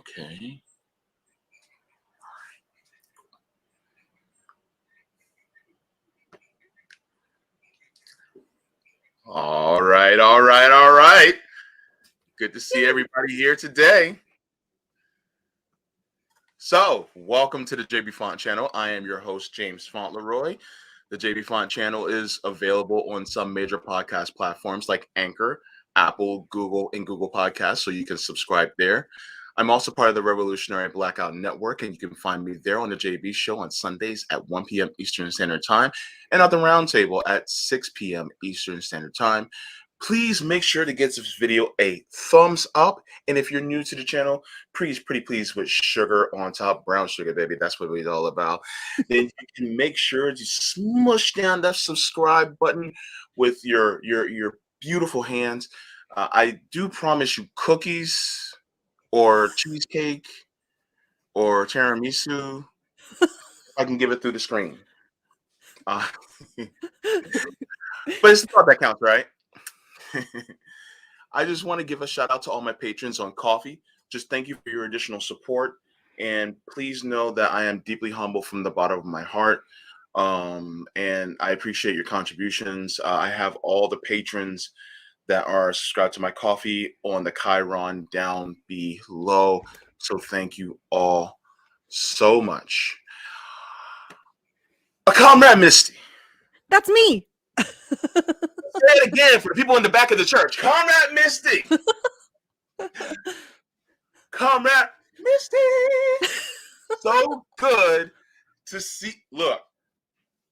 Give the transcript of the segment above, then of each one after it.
Okay. All right. Good to see everybody here today. So, welcome to the Jaybefaunt channel. I am your host, James Fauntleroy. The Jaybefaunt channel is available on some major podcast platforms like Anchor, Apple, Google, and Google Podcasts, so you can subscribe there. I'm also part of the Revolutionary Blackout Network, and you can find me there on the JB Show on Sundays at 1 p.m. Eastern Standard Time and at the Roundtable at 6 p.m. Eastern Standard Time. Please make sure to give this video a thumbs up. And if you're new to the channel, please, pretty please, with sugar on top, brown sugar, baby. That's what it's all about. Then you can make sure to smush down that subscribe button with your beautiful hands. I do promise you cookies or cheesecake or tiramisu. I can give it through the screen. But it's the thought that counts, right? I just want to give a shout out to all my patrons on Coffee. Just thank you for your additional support. And please know that I am deeply humble from the bottom of my heart. And I appreciate your contributions. I have all the patrons that are subscribed to my Coffee on the Chiron down below. So thank you all so much. A Comrade Misty. That's me. Say it again for the people in the back of the church. Comrade Misty. Comrade Misty. So good to see. Look,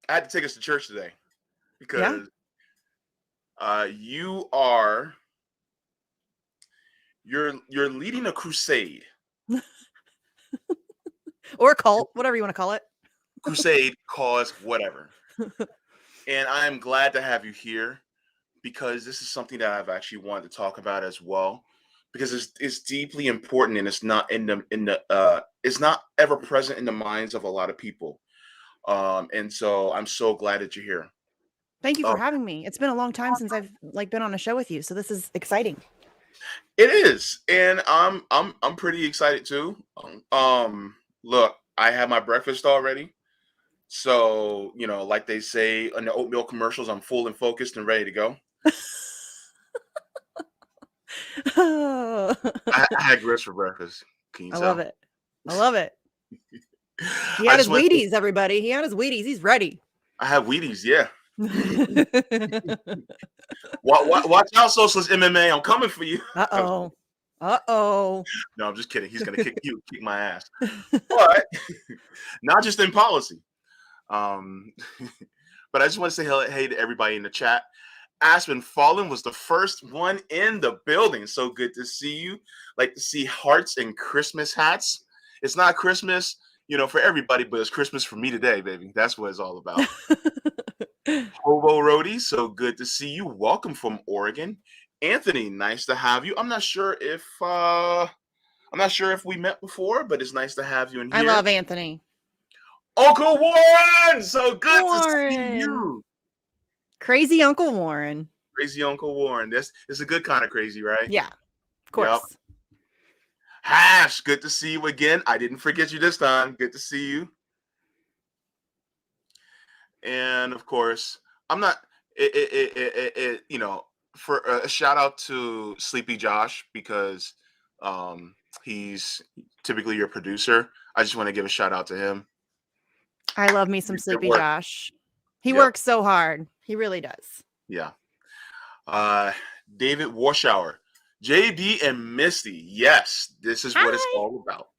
I had to take us to church today because you're leading a crusade. Or a cult, whatever you want to call it. Crusade, cause, whatever. And I am glad to have you here because this is something that I've actually wanted to talk about as well, because it's deeply important and it's not it's not ever present in the minds of a lot of people. And so I'm so glad that you're here. Thank you for having me. It's been a long time since I've been on a show with you, so this is exciting. It is, and I'm pretty excited too. Look, I had my breakfast already. So, like they say in the oatmeal commercials, I'm full and focused and ready to go. I had grits for breakfast. Can you tell? Love it. I love it. He had his Wheaties, everybody. He had his Wheaties. He's ready. I have Wheaties, yeah. Watch out, Socialist MMA. I'm coming for you. Uh-oh. No, I'm just kidding. He's going to kick my ass. But not just in policy. But I just want to say hey to everybody in the chat. Aspen Fallen was the first one in the building. So good to see you. Like to see hearts and Christmas hats. It's not Christmas, for everybody, but it's Christmas for me today, baby. That's what it's all about. Hobo Roadie, so good to see you. Welcome from Oregon. Anthony, nice to have you. I'm not sure if we met before, but it's nice to have you in here. I love Anthony. Uncle Warren, so good to see you. Crazy Uncle Warren. Crazy Uncle Warren. This is a good kind of crazy, right? Yeah, of course. Yep. Hash, good to see you again. I didn't forget you this time. Good to see you. And of course, I'm not. For a shout out to Sleepy Josh because he's typically your producer. I just want to give a shout out to him. I love me some Sleepy Josh. He works so hard. He really does. Yeah. David Warshower, JB and Misty. Yes, this is what it's all about.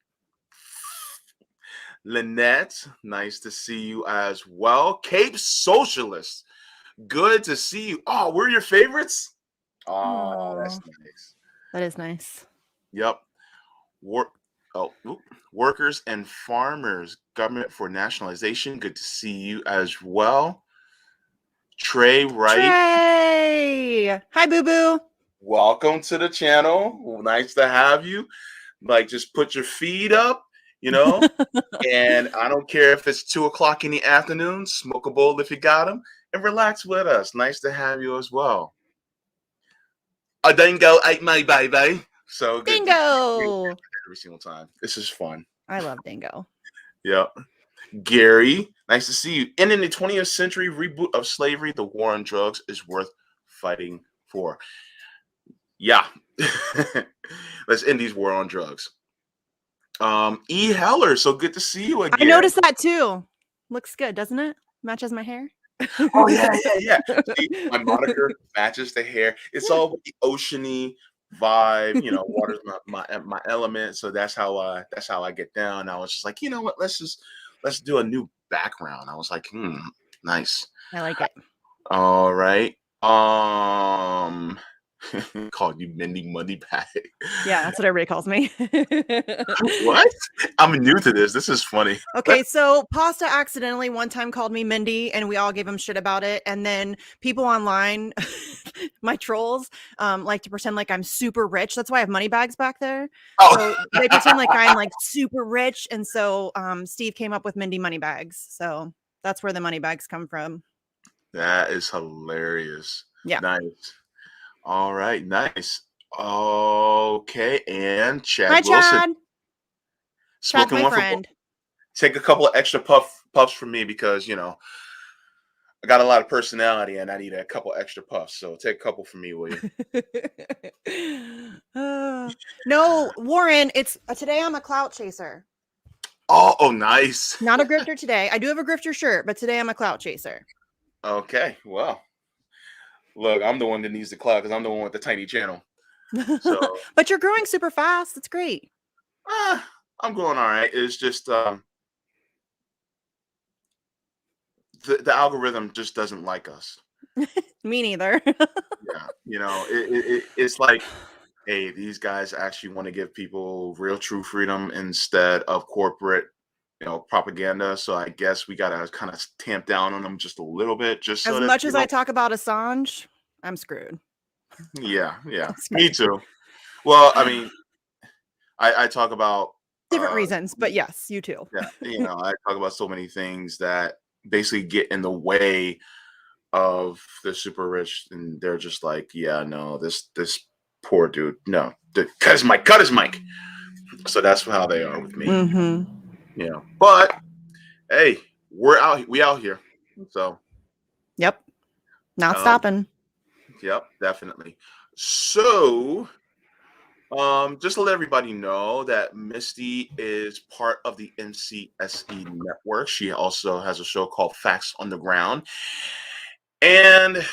Lynette, nice to see you as well. Cape Socialist, good to see you. Oh, we're your favorites? Oh, that's nice. That is nice. Yep. Workers and Farmers, Government for Nationalization, good to see you as well. Trey Wright. Trey! Hi, boo-boo. Welcome to the channel. Nice to have you. Like, just put your feet up. And I don't care if it's 2:00 in the afternoon, smoke a bowl if you got them, and relax with us. Nice to have you as well. A dingo ate my baby. So good. Dingo. every single time. This is fun. I love Dingo. Yep. Gary, nice to see you. And in the 20th century reboot of slavery, the war on drugs is worth fighting for. Yeah. Let's end these war on drugs. E. Heller, so good to see you again. I noticed that too. Looks good, doesn't it? Matches my hair. Oh yeah. See, my moniker matches the hair. It's all with the oceany vibe. You know, water's my element. So that's how I get down. I was just like, you know what? Let's do a new background. I was like, nice. I like it. All right. Called you Mindy Moneybag. Yeah, that's what everybody calls me. What? I'm new to this. This is funny. Okay, so Pasta accidentally one time called me Mindy, and we all gave him shit about it. And then people online, my trolls, like to pretend like I'm super rich. That's why I have money bags back there. Oh. So they pretend like I'm like super rich, and so Steve came up with Mindy money bags. So that's where the money bags come from. That is hilarious. Yeah. Nice. All right, nice. Okay, and Chad Hi, Wilson. Chad. Chad's my friend. Take a couple of extra puffs from me because, you know, I got a lot of personality and I need a couple extra puffs. So take a couple from me, will you? No, Warren, it's today I'm a clout chaser. Oh, nice. Not a grifter today. I do have a grifter shirt, but today I'm a clout chaser. Okay, well, look, I'm the one that needs the clout because I'm the one with the tiny channel. So, but you're growing super fast. It's great. I'm going all right. It's just the algorithm just doesn't like us. Me neither. Yeah, you know, it's like, hey, these guys actually want to give people real, true freedom instead of corporate, you know, propaganda. So I guess we gotta kind of tamp down on them just a little bit, just so as much as I talk about Assange, I'm screwed. Yeah, me too. Well, I mean, I talk about different reasons, but yes, you too. Yeah, you know, I talk about so many things that basically get in the way of the super rich, and they're just like, yeah, no, this poor dude, no, cut his mic. So that's how they are with me. Mm-hmm. You know, but hey, we out here. So yep, not stopping. Yep, definitely. So just to let everybody know that Misty is part of the MCSE network. She also has a show called Facts on the Ground. And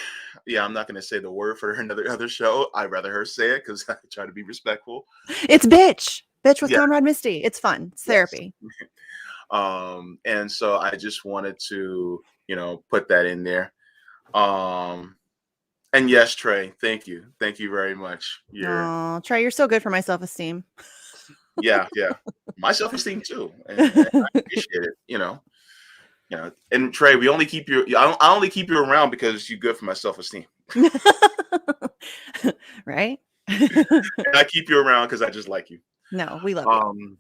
yeah, I'm not going to say the word for her other show. I'd rather her say it because I try to be respectful. It's bitch with Comrade Misty. It's fun. It's therapy. And so I just wanted to, you know, put that in there. And yes, Trey, thank you very much. Oh, Trey, you're so good for my self-esteem. Yeah, my self-esteem too, and I appreciate it. You know, and Trey, we only keep you. I only keep you around because you're good for my self-esteem. Right? And I keep you around because I just like you. No, we love you.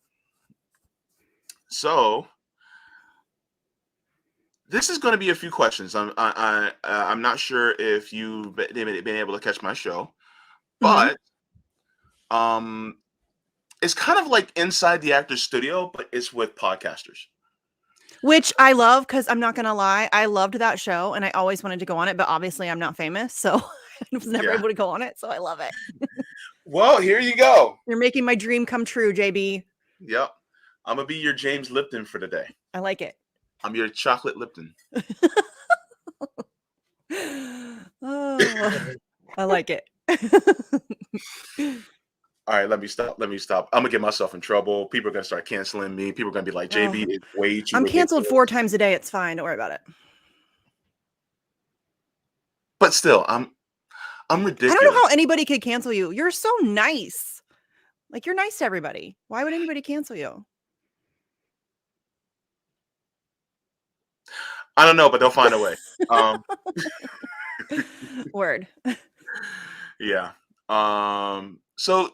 So this is going to be a few questions. I'm not sure if you've been able to catch my show, but it's kind of like Inside the Actor's Studio, but it's with podcasters. Which I love because I'm not going to lie. I loved that show and I always wanted to go on it, but obviously I'm not famous. So I was never able to go on it. So I love it. Well, here you go. You're making my dream come true, JB. Yep. I'm going to be your James Lipton for today. I like it. I'm your chocolate Lipton. Oh, I like it. All right, let me stop. I'm gonna get myself in trouble. People are gonna start canceling me. People are gonna be like, JB is way too. I'm canceled 4 times a day. It's fine. Don't worry about it. But still, I'm ridiculous. I don't know how anybody could cancel you. You're so nice. Like, you're nice to everybody. Why would anybody cancel you? I don't know, but they'll find a way. Word. Yeah. So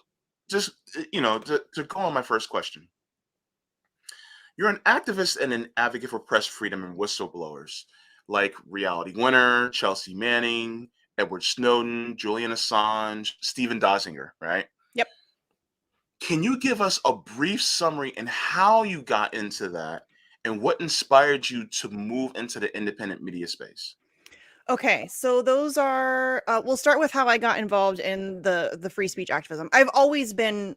just, you know, to go on my first question. You're an activist and an advocate for press freedom and whistleblowers like Reality Winner, Chelsea Manning, Edward Snowden, Julian Assange, Stephen Dosinger, right? Yep. Can you give us a brief summary and how you got into that and what inspired you to move into the independent media space? Okay, so those are. We'll start with how I got involved in the free speech activism. I've always been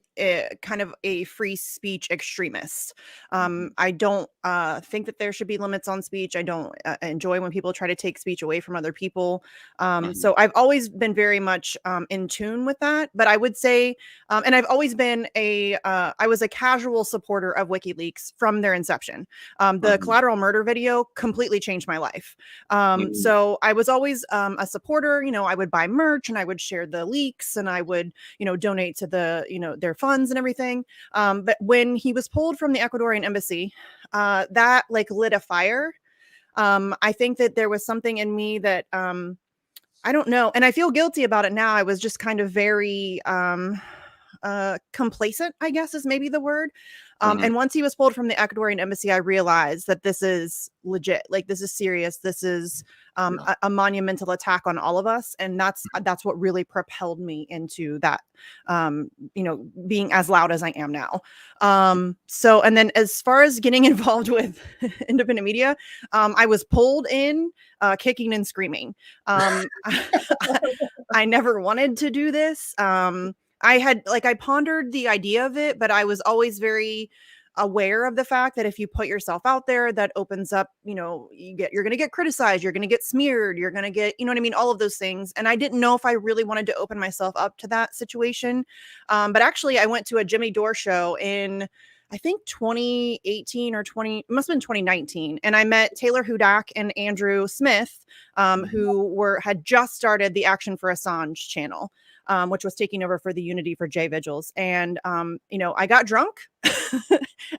kind of a free speech extremist. Mhm, I don't think that there should be limits on speech. I don't enjoy when people try to take speech away from other people. mhm, So I've always been very much in tune with that. But I would say, and I've always been a. I was a casual supporter of WikiLeaks from their inception. The mhm, collateral murder video completely changed my life. mhm, So I was always a supporter. I would buy merch and I would share the leaks and I would, donate to their funds and everything. But when he was pulled from the Ecuadorian embassy, that like lit a fire. I think that there was something in me that I don't know, and I feel guilty about it now. I was just kind of very complacent, I guess is maybe the word. mhm. And once he was pulled from the Ecuadorian embassy, I realized that this is legit. Like this is serious. This is Yeah. a monumental attack on all of us, and that's what really propelled me into that. Being as loud as I am now. So, and then as far as getting involved with independent media, I was pulled in, kicking and screaming. I never wanted to do this. I pondered the idea of it, but I was always very aware of the fact that if you put yourself out there, that opens up, you're going to get criticized, you're going to get smeared, you're going to get, you know what I mean? All of those things. And I didn't know if I really wanted to open myself up to that situation. But actually I went to a Jimmy Dore show in, I think 2018 or 20, it must have been 2019. And I met Taylor Hudak and Andrew Smith, Mhm. who had just started the Action for Assange channel. Which was taking over for the Unity for J Vigils. And, I got drunk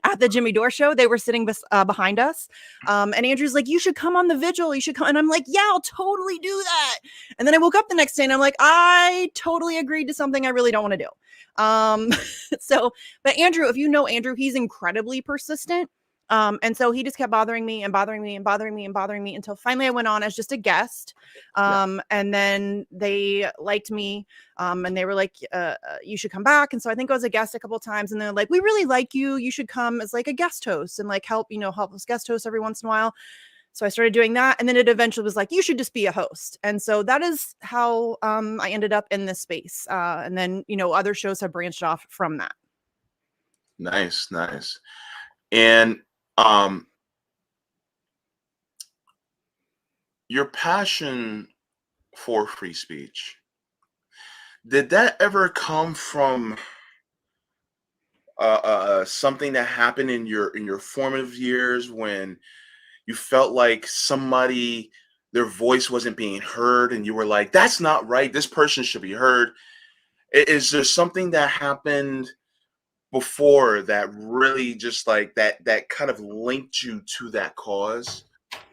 at the Jimmy Dore show. They were sitting behind us. And Andrew's like, you should come on the vigil. You should come. And I'm like, yeah, I'll totally do that. And then I woke up the next day and I'm like, I totally agreed to something I really don't want to do. But Andrew, if you know Andrew, he's incredibly persistent. And so he just kept bothering me and bothering me and bothering me and bothering me until finally I went on as just a guest. Yeah. And then they liked me, and they were like, you should come back. And so I think I was a guest a couple of times, and they're like, we really like you. You should come as like a guest host and like help us guest host every once in a while. So I started doing that. And then it eventually was like, you should just be a host. And so that is how I ended up in this space. And then, other shows have branched off from that. Nice, nice. And um, your passion for free speech, did that ever come from something that happened in your formative years when you felt like somebody their voice wasn't being heard and you were like, that's not right, this person should be heard? Is there something that happened before that really just like that kind of linked you to that cause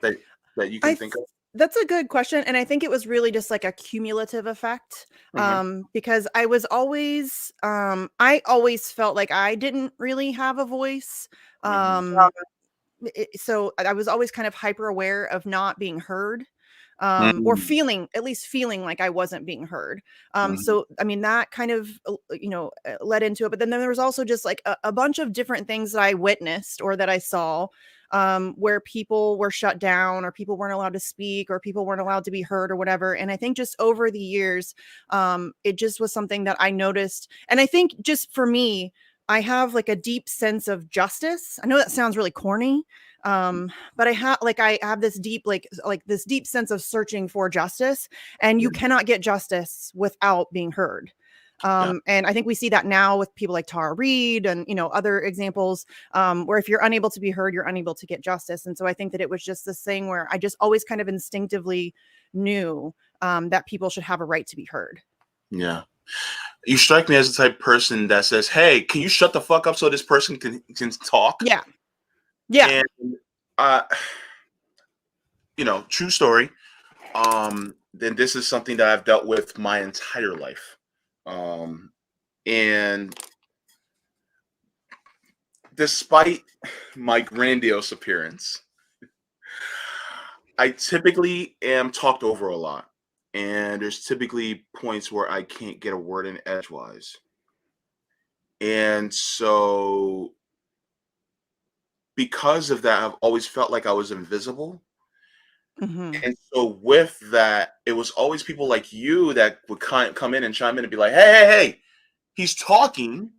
that you I can th- think of? that's a good question, and I think it was really just like a cumulative effect. Hmm. Because I always felt like I didn't really have a voice. Hmm. So I was always kind of hyper aware of not being heard. Or Hmm. at least feeling like I wasn't being heard. Hmm. So I mean that kind of led into it. But then there was also just like a bunch of different things that I witnessed or that I saw, where people were shut down or people weren't allowed to speak or people weren't allowed to be heard or whatever. And I think just over the years, it just was something that I noticed. And I think just for me, I have like a deep sense of justice. I know that sounds really corny, but I have this deep like this deep sense of searching for justice, and you Yeah. cannot get justice without being heard. Yeah. And I think we see that now with people like Tara Reid and other examples, where if you're unable to be heard, you're unable to get justice. And so I think that it was just this thing where I just always kind of instinctively knew that people should have a right to be heard. Yeah. You strike me as the type of person that says, hey, can you shut the fuck up so this person can talk? Yeah, yeah. And uh true story. Then this is something that I've dealt with my entire life. And despite my grandiose appearance, I typically am talked over a lot. And there's typically points where I can't get a word in edgewise. And so because of that, I've always felt like I was invisible. Mhm. And so with that, it was always people like you that would come in and chime in and be like, hey, he's talking.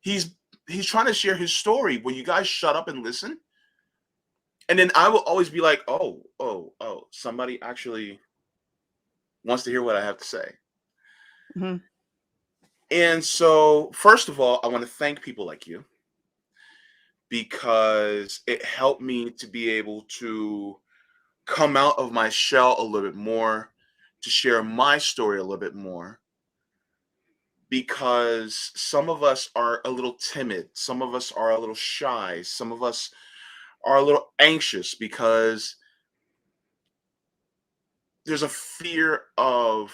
He's he's trying to share his story. Will you guys shut up and listen? And then I will always be like, oh, somebody actually wants to hear what I have to say. Mhm. And so, first of all, I want to thank people like you because it helped me to be able to come out of my shell a little bit more, to share my story a little bit more. Because some of us are a little timid, some of us are a little shy, some of us are a little anxious because there's a fear of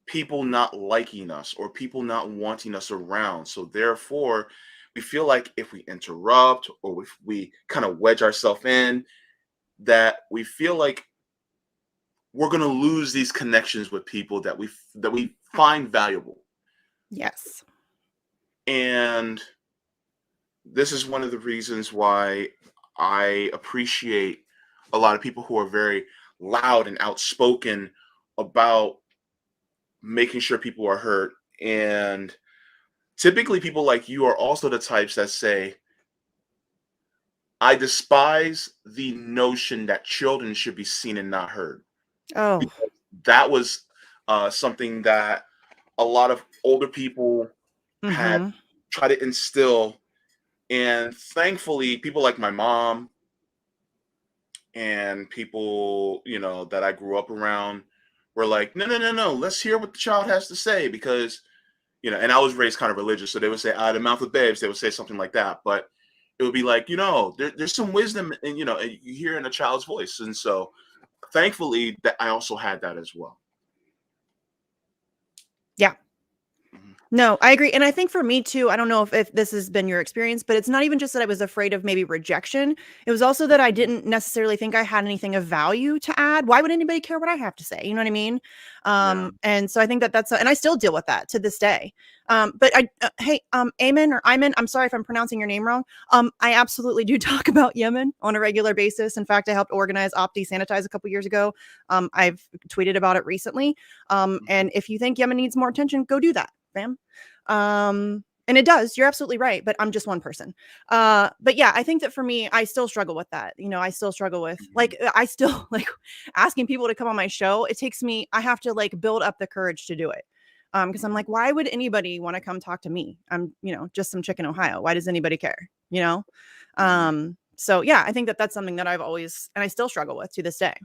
people not liking us or people not wanting us around. So therefore, we feel like if we interrupt or if we kind of wedge ourselves in, that we feel like we're going to lose these connections with people that we find valuable. Yes. And this is one of the reasons why I appreciate a lot of people who are very loud and outspoken about making sure people are heard. And typically, people like you are also the types that say, I despise the notion that children should be seen and not heard. Oh. Because that was something that a lot of older people had Mhm. tried to instill. And thankfully, people like my mom and people, that I grew up around were like, no, no, no, no, let's hear what the child has to say because, and I was raised kind of religious. So they would say, out of the mouth of babes, they would say something like that. But it would be like, there's some wisdom and you hear in a child's voice. And so thankfully that I also had that as well. Yeah. Mhm. No, I agree. And I think for me too, I don't know if this has been your experience, but it's not even just that I was afraid of maybe rejection. It was also that I didn't necessarily think I had anything of value to add. Why would anybody care what I have to say? You know what I mean? Yeah. And so I think that and I still deal with that to this day. But hey, Amen or Iman, I'm sorry if I'm pronouncing your name wrong. I absolutely do talk about Yemen on a regular basis. In fact, I helped organize Opti Sanitize a couple years ago. I've tweeted about it recently. Mhm. And if you think Yemen needs more attention, go do that, fam. And it does. You're absolutely right, but I'm just one person. But yeah, I think that for me, I still struggle with that. I still struggle with Mhm. I still like asking people to come on my show. It takes me, I have to like build up the courage to do it. Because I'm Mhm. like, why would anybody want to come talk to me? I'm, just some chick in Ohio. Why does anybody care? You know? Mhm. So yeah, I think that that's something that I've always, and I still struggle with to this day.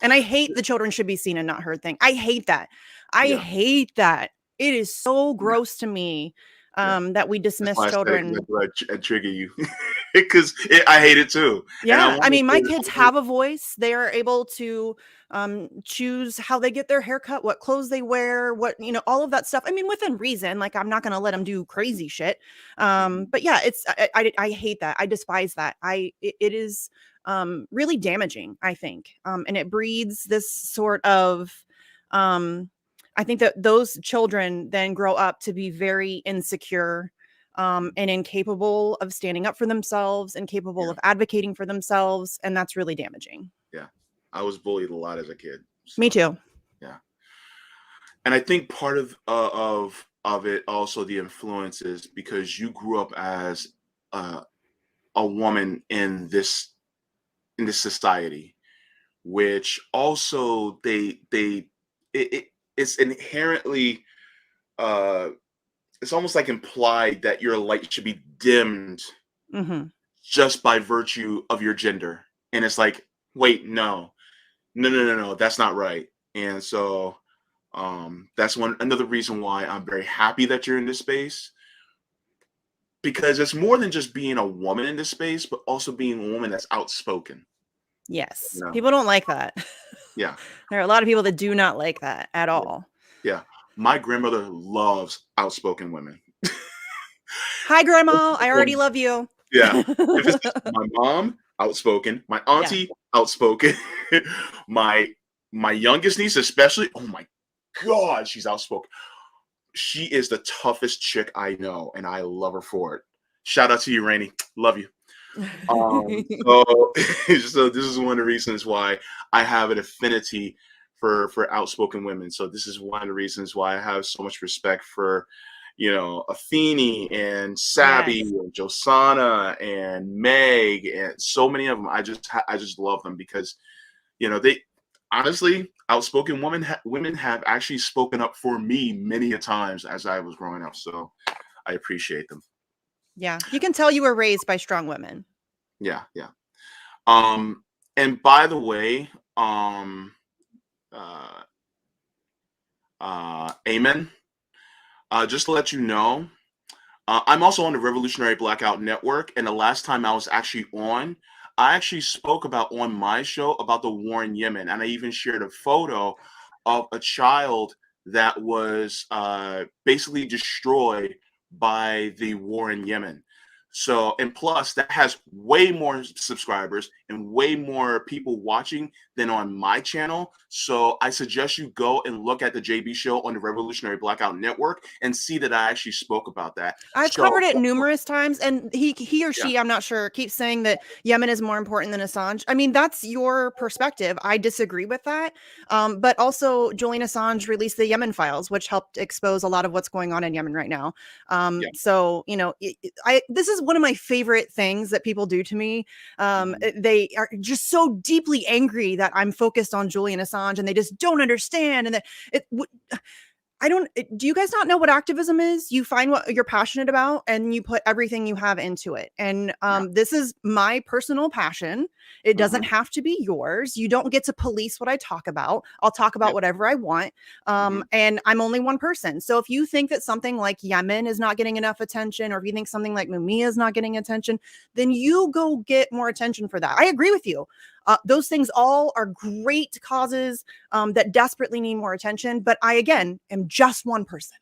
And I hate the children should be seen and not heard thing. I hate that. I Yeah. hate that. It is so Yeah. gross to me Yeah. that we That's dismiss why I said it, 'cause children. that's why I trigger you because I hate it too. And I Yeah, I wanted mean, my to, kids have a voice. They are able to choose how they get their haircut, what clothes they wear, what all of that stuff. I mean, within reason. Like, I'm not going to let them do crazy shit. Mhm. But yeah, I hate that. I despise that. It is really damaging. I think, and it breeds this sort of. I think that those children then grow up to be very insecure and incapable of standing up for themselves, incapable Yeah. of advocating for themselves. And that's really damaging. Yeah. I was bullied a lot as a kid. Me So too. yeah. And I think part of it also the influence is because you grew up as uh, a woman in this society, which also it's inherently uh it's almost like implied that your light should be dimmed Hmm. just by virtue of your gender. And it's like, wait, no, no, no, no, no, that's not right. And so that's another reason why I'm very happy that you're in this space because it's more than just being a woman in this space, but also being a woman that's outspoken. Yes. You know? People don't like that. Yeah, There are a lot of people that do not like that at yeah, all. yeah. My grandmother loves outspoken women. Hi, Grandma. I already love you. Yeah. If it's just my mom, outspoken, my Yeah. auntie, outspoken, my my youngest niece, especially, oh my god, she's outspoken. she is the toughest chick I know, and I love her for it. Shout out to you, Rainey. Love you. So, so this is one of the reasons why I have an affinity for outspoken women. So this is one of the reasons why I have so much respect for, Afeni and Sabby Yes. and Josana and Meg and so many of them. I just love them because they honestly outspoken women have actually spoken up for me many a times as I was growing up. So I appreciate them. Yeah. You can tell you were raised by strong women. Yeah, yeah. And by the way, uh, Amen. Just to let you know, I'm also on the Revolutionary Blackout Network, and the last time I was actually on, I actually spoke about on my show about the war in Yemen, and I even shared a photo of a child that was basically destroyed by the war in Yemen. So, and plus, that has way more subscribers and way more people watching than on my channel. So, I suggest you go and look at the JB show on the Revolutionary Blackout Network and see that I actually spoke about that. I've So, covered it numerous times, and he or yeah, she, I'm not sure, keeps saying that Yemen is more important than Assange. I mean, that's your perspective. I disagree with that. But also, Julian Assange released the Yemen files, which helped expose a lot of what's going on in Yemen right now. yeah. So this is one of my favorite things that people do to me. Mhm. They are just so deeply angry that I'm focused on Julian Assange, and they just don't understand, and that it. I don't do you guys not know what activism is? You find what you're passionate about and you put everything you have into it. And Yeah. this is my personal passion. It doesn't Mhm. have to be yours. You don't get to police what I talk about. I'll talk about Yep. whatever I want. Mhm. And I'm only one person. So if you think that something like Yemen is not getting enough attention, or if you think something like Mumia is not getting attention, then you go get more attention for that. I agree with you. Those things all are great causes that desperately need more attention. But I, again, am just one person.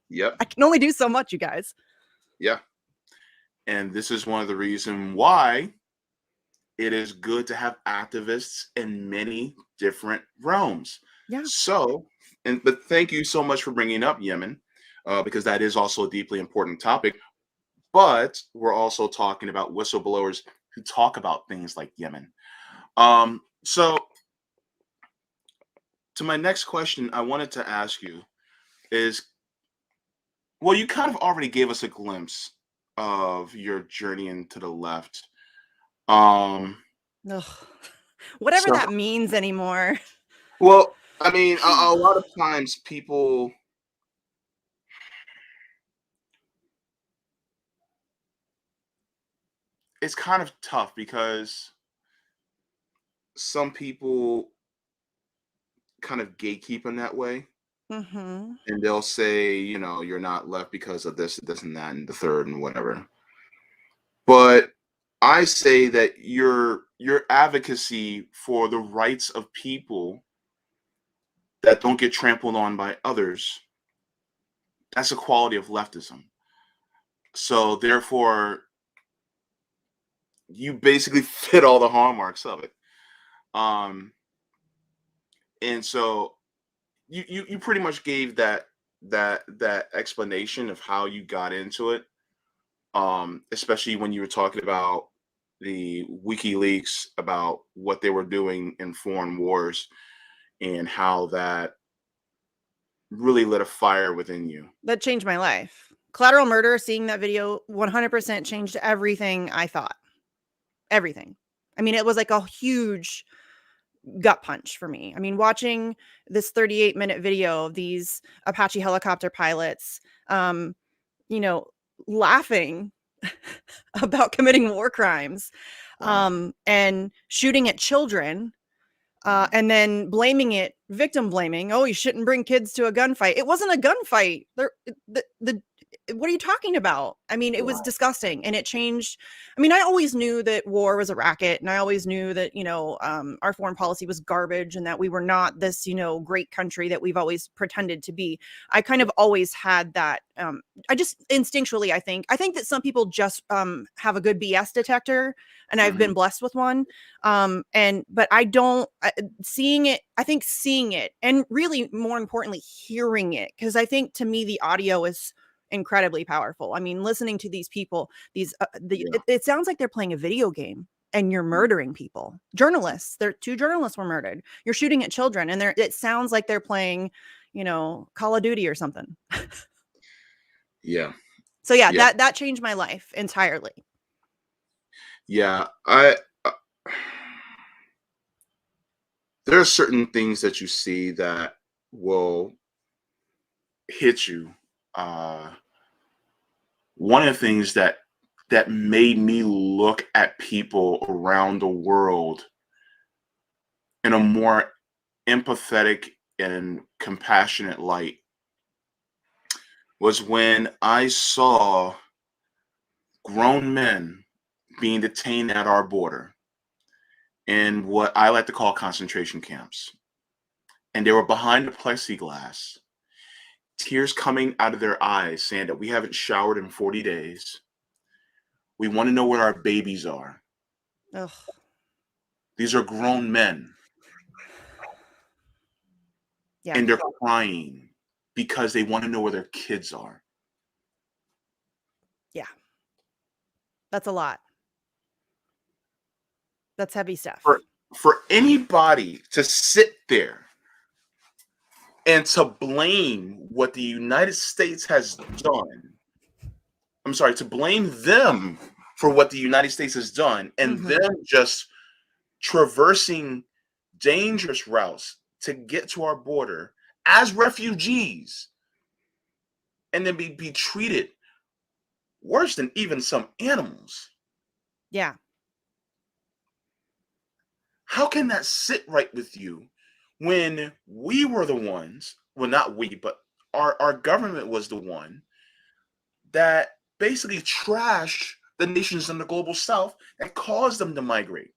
Yep. I can only do so much, you guys. Yeah. And this is one of the reasons why it is good to have activists in many different realms. Yeah. So, but thank you so much for bringing up Yemen, because that is also a deeply important topic. But we're also talking about whistleblowers who talk about things like Yemen. So, to my next question, I wanted to ask you is, well, you kind of already gave us a glimpse of your journey into the left. Um, Ugh. Whatever so, that means anymore. well, I mean, a lot of times people, it's kind of tough because some people kind of gatekeep in that way, Hmm. and they'll say, you're not left because of this, and that, and the third, and whatever. But I say that your advocacy for the rights of people that don't get trampled on by others, that's a quality of leftism. So therefore, you basically fit all the hallmarks of it. Um, and so you pretty much gave that explanation of how you got into it. Especially when you were talking about the WikiLeaks about what they were doing in foreign wars and how that really lit a fire within you. That changed my life. Collateral Murder, seeing that video 100% changed everything I thought. Everything. I mean, it was like a huge gut punch for me. I mean, watching this 38-minute video of these Apache helicopter pilots, um, you know, laughing about committing war crimes, Wow. and shooting at children, Mhm. and then blaming it, victim blaming. Oh, you shouldn't bring kids to a gunfight. It wasn't a gunfight. what are you talking about? I mean, it was disgusting, and it changed. I mean, I always knew that war was a racket, and I always knew that, our foreign policy was garbage, and that we were not this, great country that we've always pretended to be. I kind of always had that. I just instinctually, I think that some people just have a good BS detector, and I've been blessed with one. But I don't seeing it, and really more importantly, hearing it, because I think to me the audio is incredibly powerful. I mean, listening to these people, it sounds like they're playing a video game, and you're murdering people. Journalists, two journalists were murdered. You're shooting at children, and it sounds like they're playing, Call of Duty or something. Yeah. So yeah, that changed my life entirely. Yeah, there are certain things that you see that will hit you. One of the things that made me look at people around the world in a more empathetic and compassionate light was when I saw grown men being detained at our border in what I like to call concentration camps. And they were behind the plexiglass, tears coming out of their eyes, saying that we haven't showered in 40 days. We want to know where our babies are. Ugh. These are grown men. Yeah. And they're crying because they want to know where their kids are. Yeah. That's a lot. That's heavy stuff. For anybody to sit there and to blame what the United States has done, I'm sorry, to blame them for what the United States has done, and them just traversing dangerous routes to get to our border as refugees, and then be treated worse than even some animals. Yeah. How can that sit right with you when we were the ones, well, not we, but our government was the one that basically trashed the nations in the global south and caused them to migrate?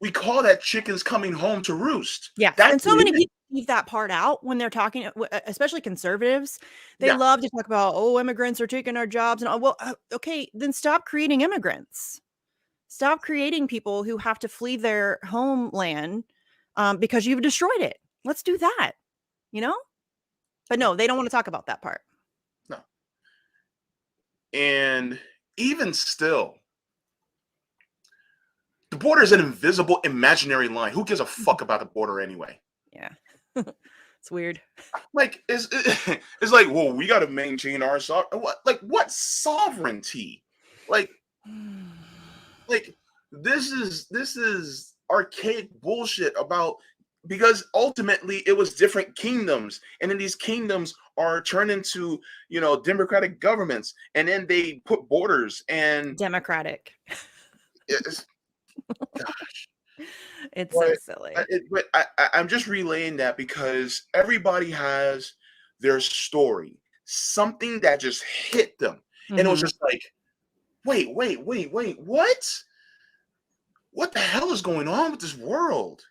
We call that chickens coming home to roost. Yes. That's And so many people leave that part out when they're talking, especially conservatives. They love to talk about, immigrants are taking our jobs. And well, okay, then stop creating immigrants. Stop creating people who have to flee their homeland because you've destroyed it. Let's do that, But no, they don't want to talk about that part. No. And even still, the border is an invisible, imaginary line. Who gives a fuck about the border anyway? Yeah. It's weird. Like, it's like, well, we got to maintain our what sovereignty? Like this is archaic bullshit about, because ultimately it was different kingdoms, and then these kingdoms are turned into democratic governments, and then they put borders and democratic. Gosh, it's so silly. I'm just relaying that because everybody has their story, something that just hit them, and it was just like, wait, what the hell is going on with this world?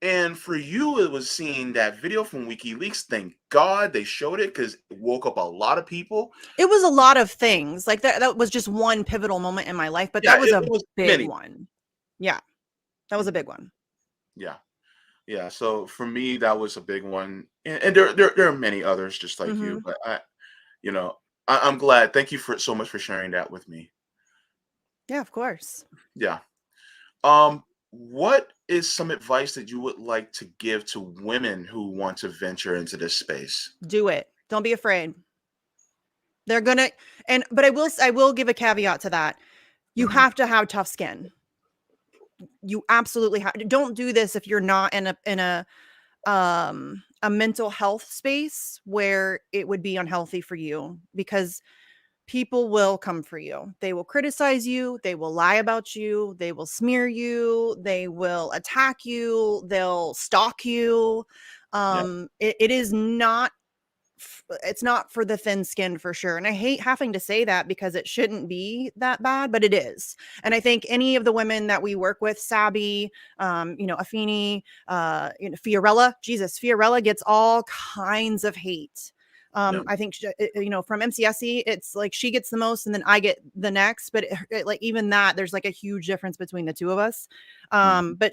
And for you, it was seeing that video from WikiLeaks. Thank God they showed it, because it woke up a lot of people. It was a lot of things. Like that was just one pivotal moment in my life, but that was a big one. Yeah, that was a big one. Yeah. So for me, that was a big one, and there are many others just like you. But I'm glad. Thank you so much for sharing that with me. Yeah, of course. Yeah. What is some advice that you would like to give to women who want to venture into this space? Do it. Don't be afraid. They're gonna, but I will give a caveat to that. You have to have tough skin. You absolutely have. Don't do this if you're not in a mental health space where it would be unhealthy for you, because people will come for you. They will criticize you. They will lie about you. They will smear you. They will attack you. They'll stalk you. It is not it's not for the thin skinned for sure. And I hate having to say that because it shouldn't be that bad, but it is. And I think any of the women that we work with, Sabby, Afeni, Fiorella gets all kinds of hate. I think from MCSE, it's like she gets the most and then I get the next, but like even that, there's like a huge difference between the two of us. But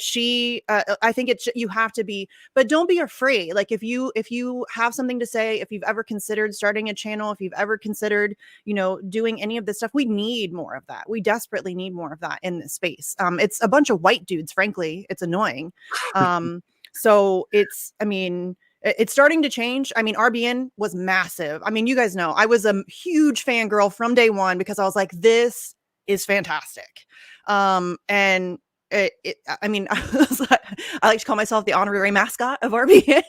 I think you have to be, but don't be afraid. Like if you have something to say, if you've ever considered starting a channel, if you've ever considered, doing any of this stuff, we need more of that. We desperately need more of that in this space. It's a bunch of white dudes, frankly, it's annoying. So it's starting to change. I mean, RBN was massive. I mean, you guys know I was a huge fangirl from day one because I was like, this is fantastic. And I like to call myself the honorary mascot of RBN.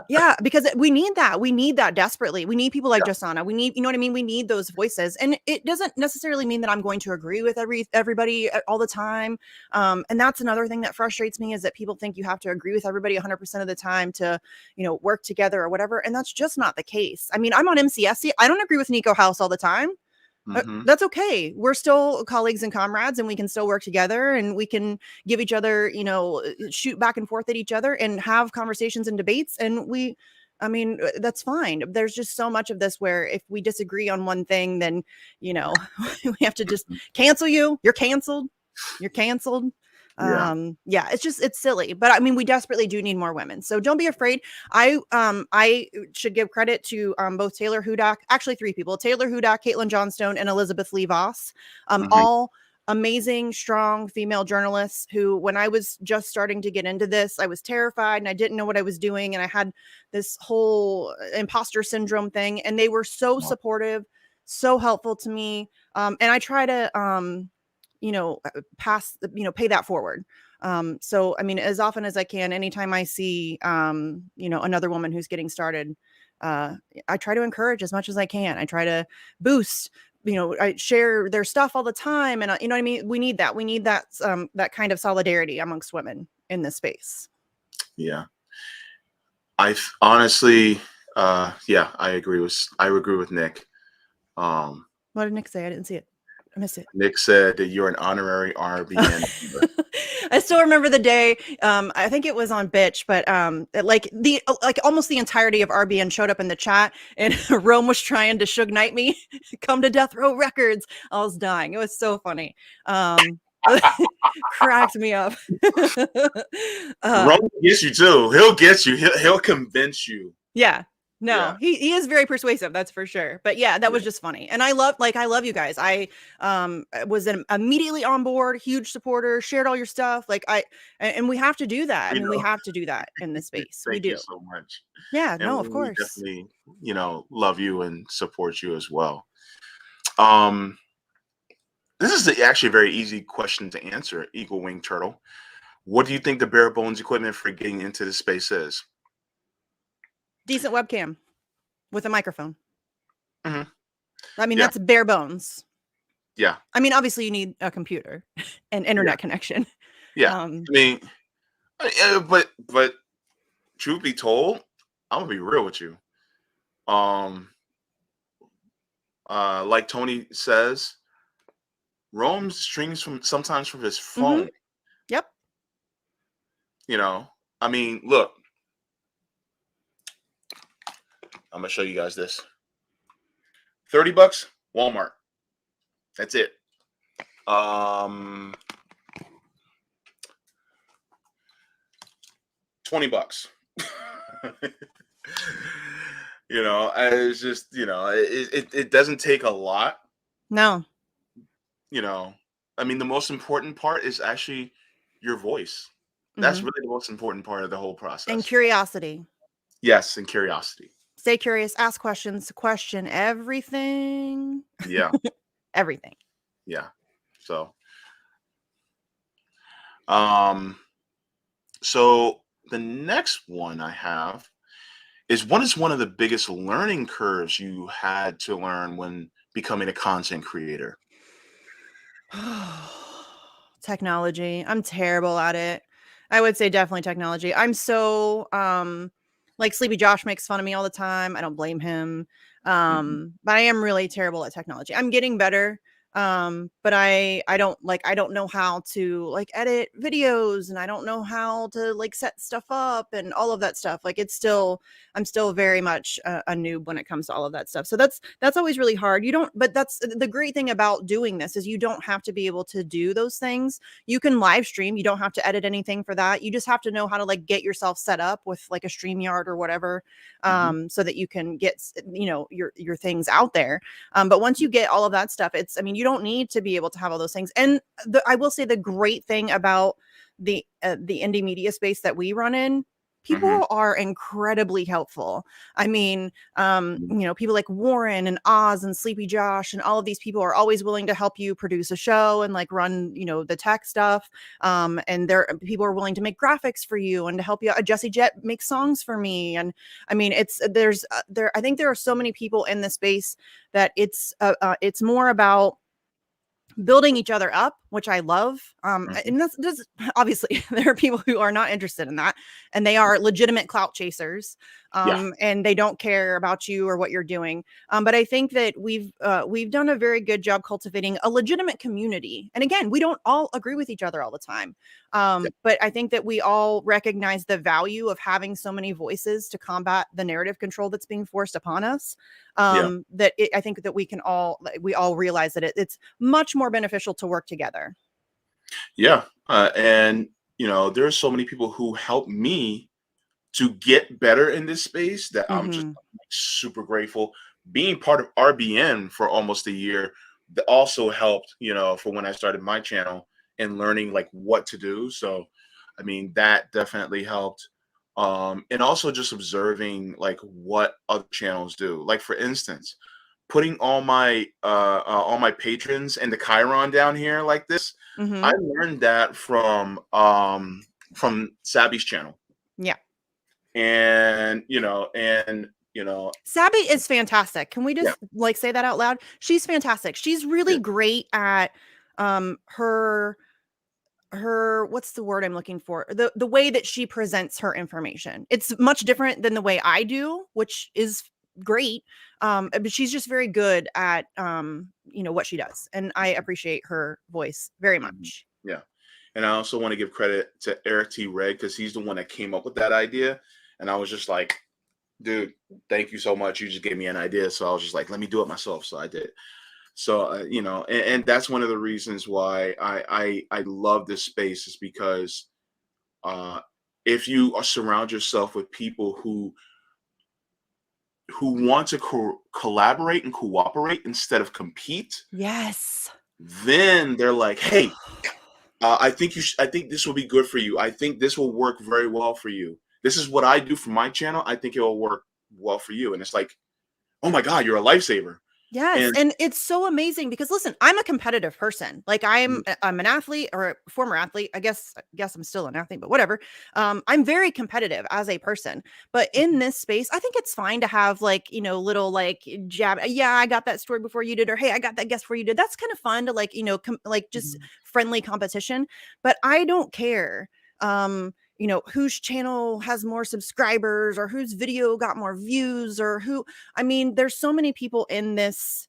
Yeah, because we need that. We need that desperately. We need people like Jasana. We need, you know what I mean? We need those voices. And it doesn't necessarily mean that I'm going to agree with everybody all the time. And that's another thing that frustrates me is that people think you have to agree with everybody 100% of the time to, work together or whatever. And that's just not the case. I mean, I'm on MCSC. I don't agree with Nico House all the time. That's okay. We're still colleagues and comrades and we can still work together and we can give each other, shoot back and forth at each other and have conversations and debates. And that's fine. There's just so much of this where if we disagree on one thing, then, we have to just cancel you. You're canceled. You're canceled. It's silly, but I mean, we desperately do need more women. So don't be afraid. I should give credit to both Taylor Hudak, actually 3 people, Taylor Hudak, Caitlin Johnstone, and Elizabeth Lee Voss, all amazing, strong female journalists who, when I was just starting to get into this, I was terrified and I didn't know what I was doing. And I had this whole imposter syndrome thing, and they were so supportive, so helpful to me. And I try to, pay that forward. So, I mean, as often as I can, anytime I see, another woman who's getting started, I try to encourage as much as I can. I try to boost, I share their stuff all the time. And you know what I mean? We need that. We need that, that kind of solidarity amongst women in this space. Yeah. I honestly, I agree with Nick. What did Nick say? I didn't see it. I missed it. Nick said that you're an honorary RBN. I still remember the day. I think it was on Bitch, but almost the entirety of RBN showed up in the chat, and Rome was trying to Suge Knight me, come to Death Row Records. I was dying. It was so funny. Cracked me up. Rome gets you too. He'll get you. He'll convince you. Yeah. No, he is very persuasive. That's for sure. But yeah, that was just funny. And I love you guys. I was immediately on board, huge supporter, shared all your stuff. And we have to do that. I mean, we have to do that in this space. Thank we do you so much. Yeah, and no, of course. Definitely, love you and support you as well. This is actually a very easy question to answer, Eagle Wing Turtle. What do you think the bare bones equipment for getting into the space is? Decent webcam with a microphone. Mm-hmm. I mean, that's bare bones. Yeah. I mean, obviously you need a computer and internet connection. Yeah. I mean, but truth be told, I'm gonna be real with you. Like Tony says, Rome streams sometimes from his phone. Yep. I mean, look. I'm gonna show you guys this. $30, Walmart. That's it. $20. It's just, it doesn't take a lot. No. I mean, the most important part is actually your voice. That's really the most important part of the whole process. And curiosity. Yes, and curiosity. Stay curious, ask questions, question everything. Yeah. Everything. Yeah. So, the next one I have is what is one of the biggest learning curves you had to learn when becoming a content creator? Technology. I'm terrible at it. I would say definitely technology. I'm so Like Sleepy Josh makes fun of me all the time. I don't blame him. Mhm. But I am really terrible at technology. I'm getting better. But I don't know how to like edit videos, and I don't know how to like set stuff up and all of that stuff. Like I'm still very much a noob when it comes to all of that stuff. So that's always really hard. You don't, but that's the great thing about doing this is you don't have to be able to do those things. You can live stream. You don't have to edit anything for that. You just have to know how to like get yourself set up with like a StreamYard or whatever, Mhm. so that you can get, your things out there. But once you get all of that stuff, I mean, you don't need to be able to have all those things. And I will say the great thing about the indie media space that we run in, Mhm. people are incredibly helpful. I mean, Mhm. people like Warren and Oz and Sleepy Josh and all of these people are always willing to help you produce a show and like run, the tech stuff. And people are willing to make graphics for you and to help you out. Jesse Jett makes songs for me. And I mean, I think there are so many people in the space that it's more about building each other up, which I love. Mhm. And that's obviously there are people who are not interested in that, and they are legitimate clout chasers. Yeah. And they don't care about you or what you're doing. But I think that we've done a very good job cultivating a legitimate community. And again, we don't all agree with each other all the time. Yeah. But I think that we all recognize the value of having so many voices to combat the narrative control that's being forced upon us. Yeah. I think that we all realize that it's much more beneficial to work together. Yeah. And there's so many people who help me to get better in this space that I'm just Hmm. like, super grateful. Being part of RBN for almost a year that also helped, for when I started my channel and learning like what to do. So, I mean, that definitely helped. And also just observing like what other channels do. Like for instance, putting all my patrons and the Chiron down here like this. I Hmm. learned that from Sabby's channel. Yeah. And Sabby is fantastic. Can we yeah, just like say that out loud? She's fantastic. She's really yeah, great at her what's the word I'm looking for? The way that she presents her information. It's much different than the way I do, which is great. But she's just very good at what she does. And I appreciate her voice very mhm, much. yeah. And I also want to give credit to Eric T. Red because he's the one that came up with that idea. And I was just like, dude, thank you so much. You just gave me an idea. So I was just like, let me do it myself. So I did. So and that's one of the reasons why I love this space is because uh, if you surround yourself with people who want to collaborate and cooperate instead of compete, Yes. then they're like, hey, I think this will be good for you. I think this will work very well for you. This is what I do for my channel. I think it will work well for you. And it's like, oh my God, you're a lifesaver. Yes, And and it's so amazing because listen, I'm a competitive person. Like I'm an athlete or a former athlete. I guess I'm still an athlete, but whatever. I'm very competitive as a person. But in this space, I think it's fine to have like, little like jab. Yeah, I got that story before you did, or hey, I got that guess before you did. That's kind of fun to like, like just friendly competition. But I don't care. Whose channel has more subscribers or whose video got more views or who. I mean, there's so many people in this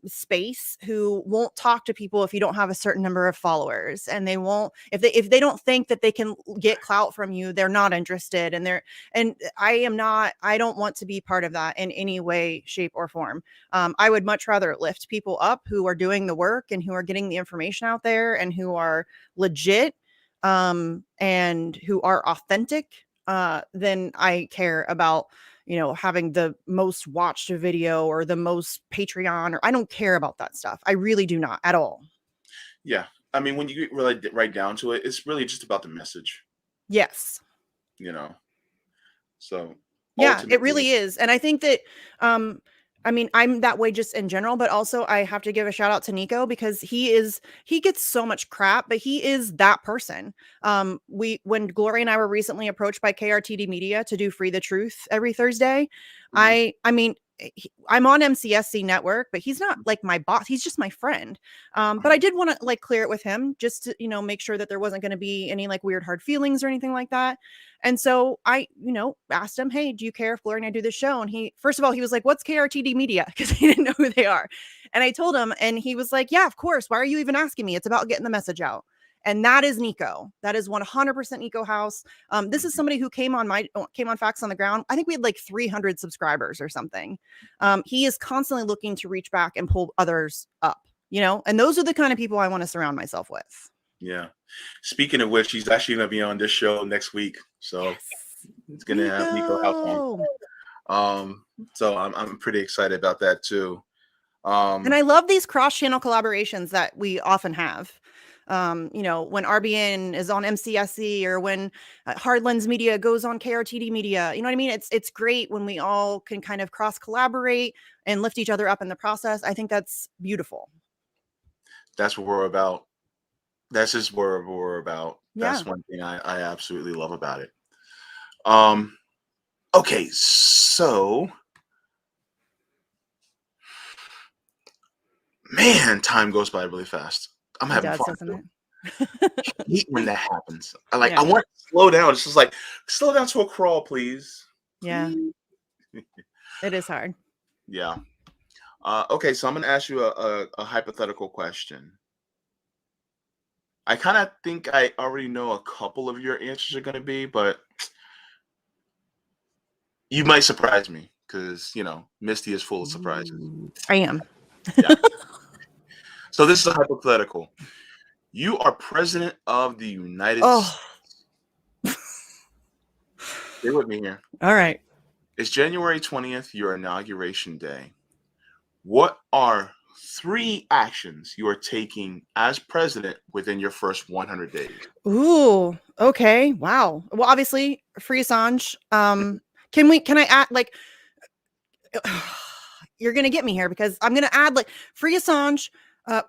space who won't talk to people if you don't have a certain number of followers, and they won't if they don't think that they can get clout from you, they're not interested. And I don't want to be part of that in any way, shape, or form. I would much rather lift people up who are doing the work and who are getting the information out there and who are legit, and who are authentic, then I care about having the most watched video or the most Patreon, or I don't care about that stuff. I really do not at all. yeah, I mean, when you get really right down to it, it's really just about the message, Yes. you know. So Yeah, it ultimately, really is. And I think that um I mean, I'm that way just in general, but also I have to give a shout out to Nico because he gets so much crap, but he is that person. When Glory and I were recently approached by KRTD Media to do Free the Truth every Thursday, mhm, I mean, I'm on MCSC network, but he's not like my boss. He's just my friend. But I did want to like clear it with him just to, make sure that there wasn't going to be any like weird hard feelings or anything like that. And so I, asked him, hey, do you care if Gloria and I do this show? And he, first of all, he was like, what's KRTD Media? Because he didn't know who they are. And I told him, and he was like, yeah, of course. Why are you even asking me? It's about getting the message out. And that is Nico. That is 100% Nico House. This is somebody who came on Facts on the Ground. I think we had like 300 subscribers or something. He is constantly looking to reach back and pull others up, and those are the kind of people I want to surround myself with. Yeah. Speaking of which, he's actually going to be on this show next week. So it's going to have Nico House on. So I'm pretty excited about that too. And I love these cross-channel collaborations that we often have. When RBN is on MCSC or when Hardlands Media goes on KRTD Media, you know what I mean? It's great when we all can kind of cross collaborate and lift each other up in the process. I think that's beautiful. That's what we're about. That's just what we're about. Yeah. That's one thing I absolutely love about it. Okay, so man, time goes by really fast. I'm having fun. Hate when that happens. I want to slow down. It's just like slow down to a crawl, please. Yeah. It is hard. Yeah. Okay, so I'm gonna ask you a hypothetical question. I kind of think I already know a couple of your answers are gonna be, but you might surprise me because Misty is full of surprises. I am. Yeah. So this is a hypothetical. You are president of the United States. Stay with me here. All right. It's January 20th, your inauguration day. What are 3 actions you are taking as president within your first 100 days? Ooh, okay. Wow. Well, obviously, free Assange. Can I add like you're gonna get me here because I'm gonna add like free Assange,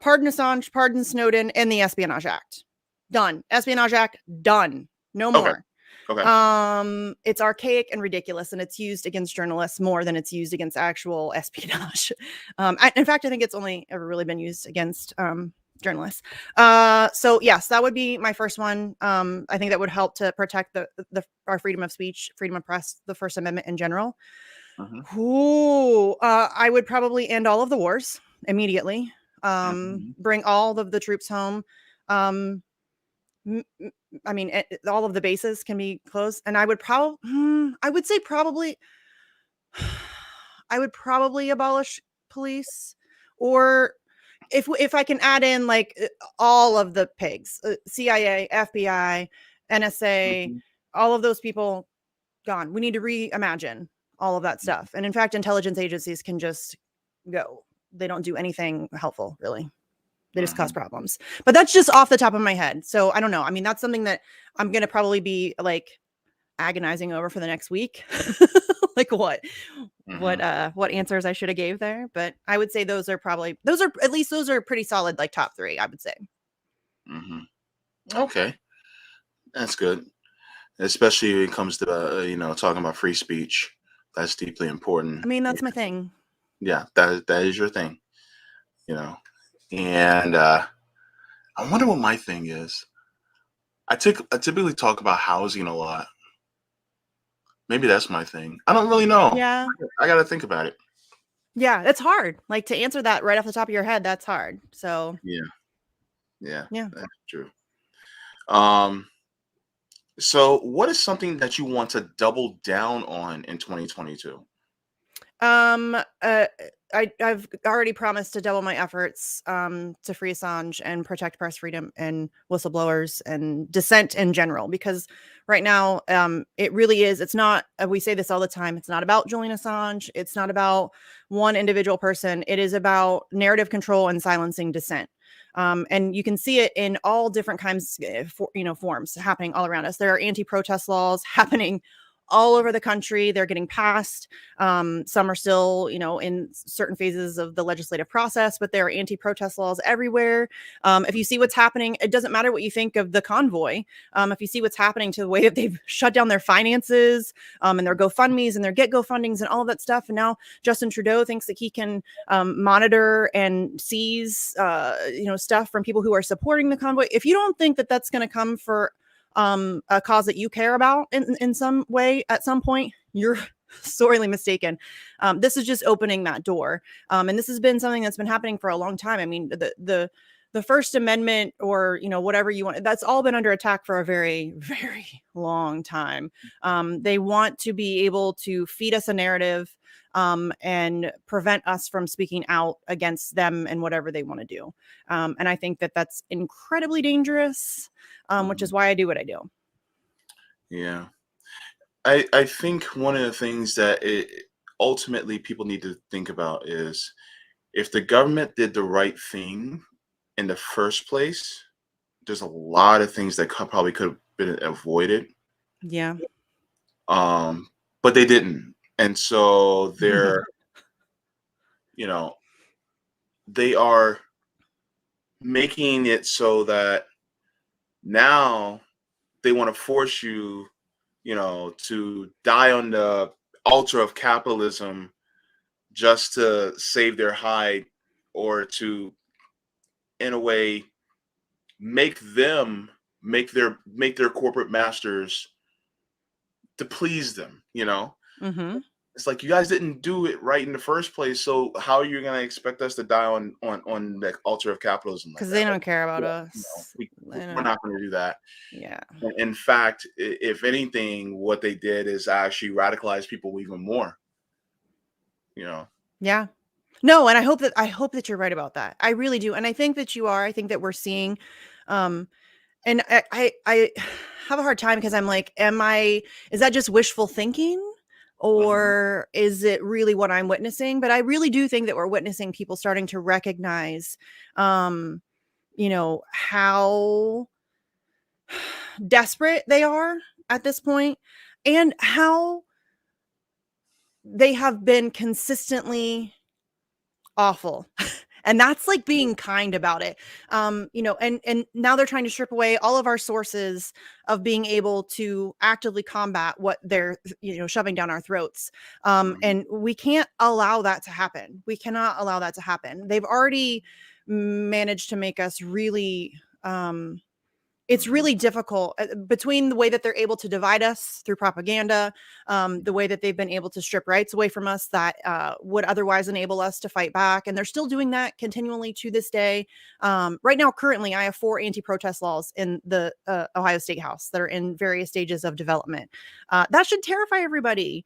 pardon Snowden, and the Espionage Act. Done. Espionage Act, done. No more. Okay. It's archaic and ridiculous, and it's used against journalists more than it's used against actual espionage. In fact, I think it's only ever really been used against journalists. So yes, that would be my first one. I think that would help to protect our freedom of speech, freedom of press, the First Amendment in general. I would probably end all of the wars immediately. Bring all of the troops home. I mean, all of the bases can be closed, and I would probably abolish police, or if I can add in like all of the pigs, CIA, FBI, NSA, all of those people gone. We need to reimagine all of that stuff. And in fact, intelligence agencies can just go. They don't do anything helpful, really. They just cause problems. But that's just off the top of my head. So I don't know. I mean, that's something that I'm going to probably be like agonizing over for the next week. Like what answers I should have gave there. But I would say those are pretty solid, like top 3, I would say. Okay. That's good. Especially when it comes to, talking about free speech. That's deeply important. I mean, that's my thing. Yeah, that is your thing, And I wonder what my thing is. I typically talk about housing a lot. Maybe that's my thing. I don't really know. Yeah. I got to think about it. Yeah, it's hard. Like to answer that right off the top of your head, that's hard. So Yeah, that's true. So what is something that you want to double down on in 2022? I've already promised to double my efforts to free Assange and protect press freedom and whistleblowers and dissent in general, because right now it really is. It's not, we say this all the time, it's not about Julian Assange. It's not about one individual person. It is about narrative control and silencing dissent. And you can see it in all different kinds, forms happening all around us. There are anti-protest laws happening all over the country. They're getting passed. Some are still, in certain phases of the legislative process, but there are anti-protest laws everywhere. If you see what's happening, it doesn't matter what you think of the convoy. If you see what's happening to the way that they've shut down their finances, and their GoFundMes and their Get GoFundings and all of that stuff. And now Justin Trudeau thinks that he can monitor and seize, stuff from people who are supporting the convoy. If you don't think that that's going to come for a cause that you care about in some way at some point, you're sorely mistaken. This is just opening that door. And this has been something that's been happening for a long time. I mean, the First Amendment, or whatever you want, that's all been under attack for a very, very long time. They want to be able to feed us a narrative, and prevent us from speaking out against them and whatever they want to do. And I think that that's incredibly dangerous, which is why I do what I do. Yeah. I think one of the things that ultimately people need to think about is, if the government did the right thing in the first place, there's a lot of things that probably could have been avoided. Yeah. But they didn't. And so they're, they are making it so that now they want to force you, to die on the altar of capitalism just to save their hide, or to, in a way, make their corporate masters to please them. Mm-hmm. It's like, you guys didn't do it right in the first place, so how are you going to expect us to die on the altar of capitalism? Because they don't care about us. We're not going to do that. Yeah. In fact, if anything, what they did is actually radicalize people even more. Yeah. No, and I hope that you're right about that. I really do. And I think that you are. I think that we're seeing, and I have a hard time, because I'm like, is that just wishful thinking? Or is it really what I'm witnessing? But I really do think that we're witnessing people starting to recognize, how desperate they are at this point, and how they have been consistently awful. And that's like being kind about it. And now they're trying to strip away all of our sources of being able to actively combat what they're, shoving down our throats. And we can't allow that to happen. We cannot allow that to happen. They've already managed to make us really, it's really difficult, between the way that they're able to divide us through propaganda, the way that they've been able to strip rights away from us that would otherwise enable us to fight back. And they're still doing that continually to this day. Right now, currently, I have 4 anti-protest laws in the Ohio State House that are in various stages of development. That should terrify everybody.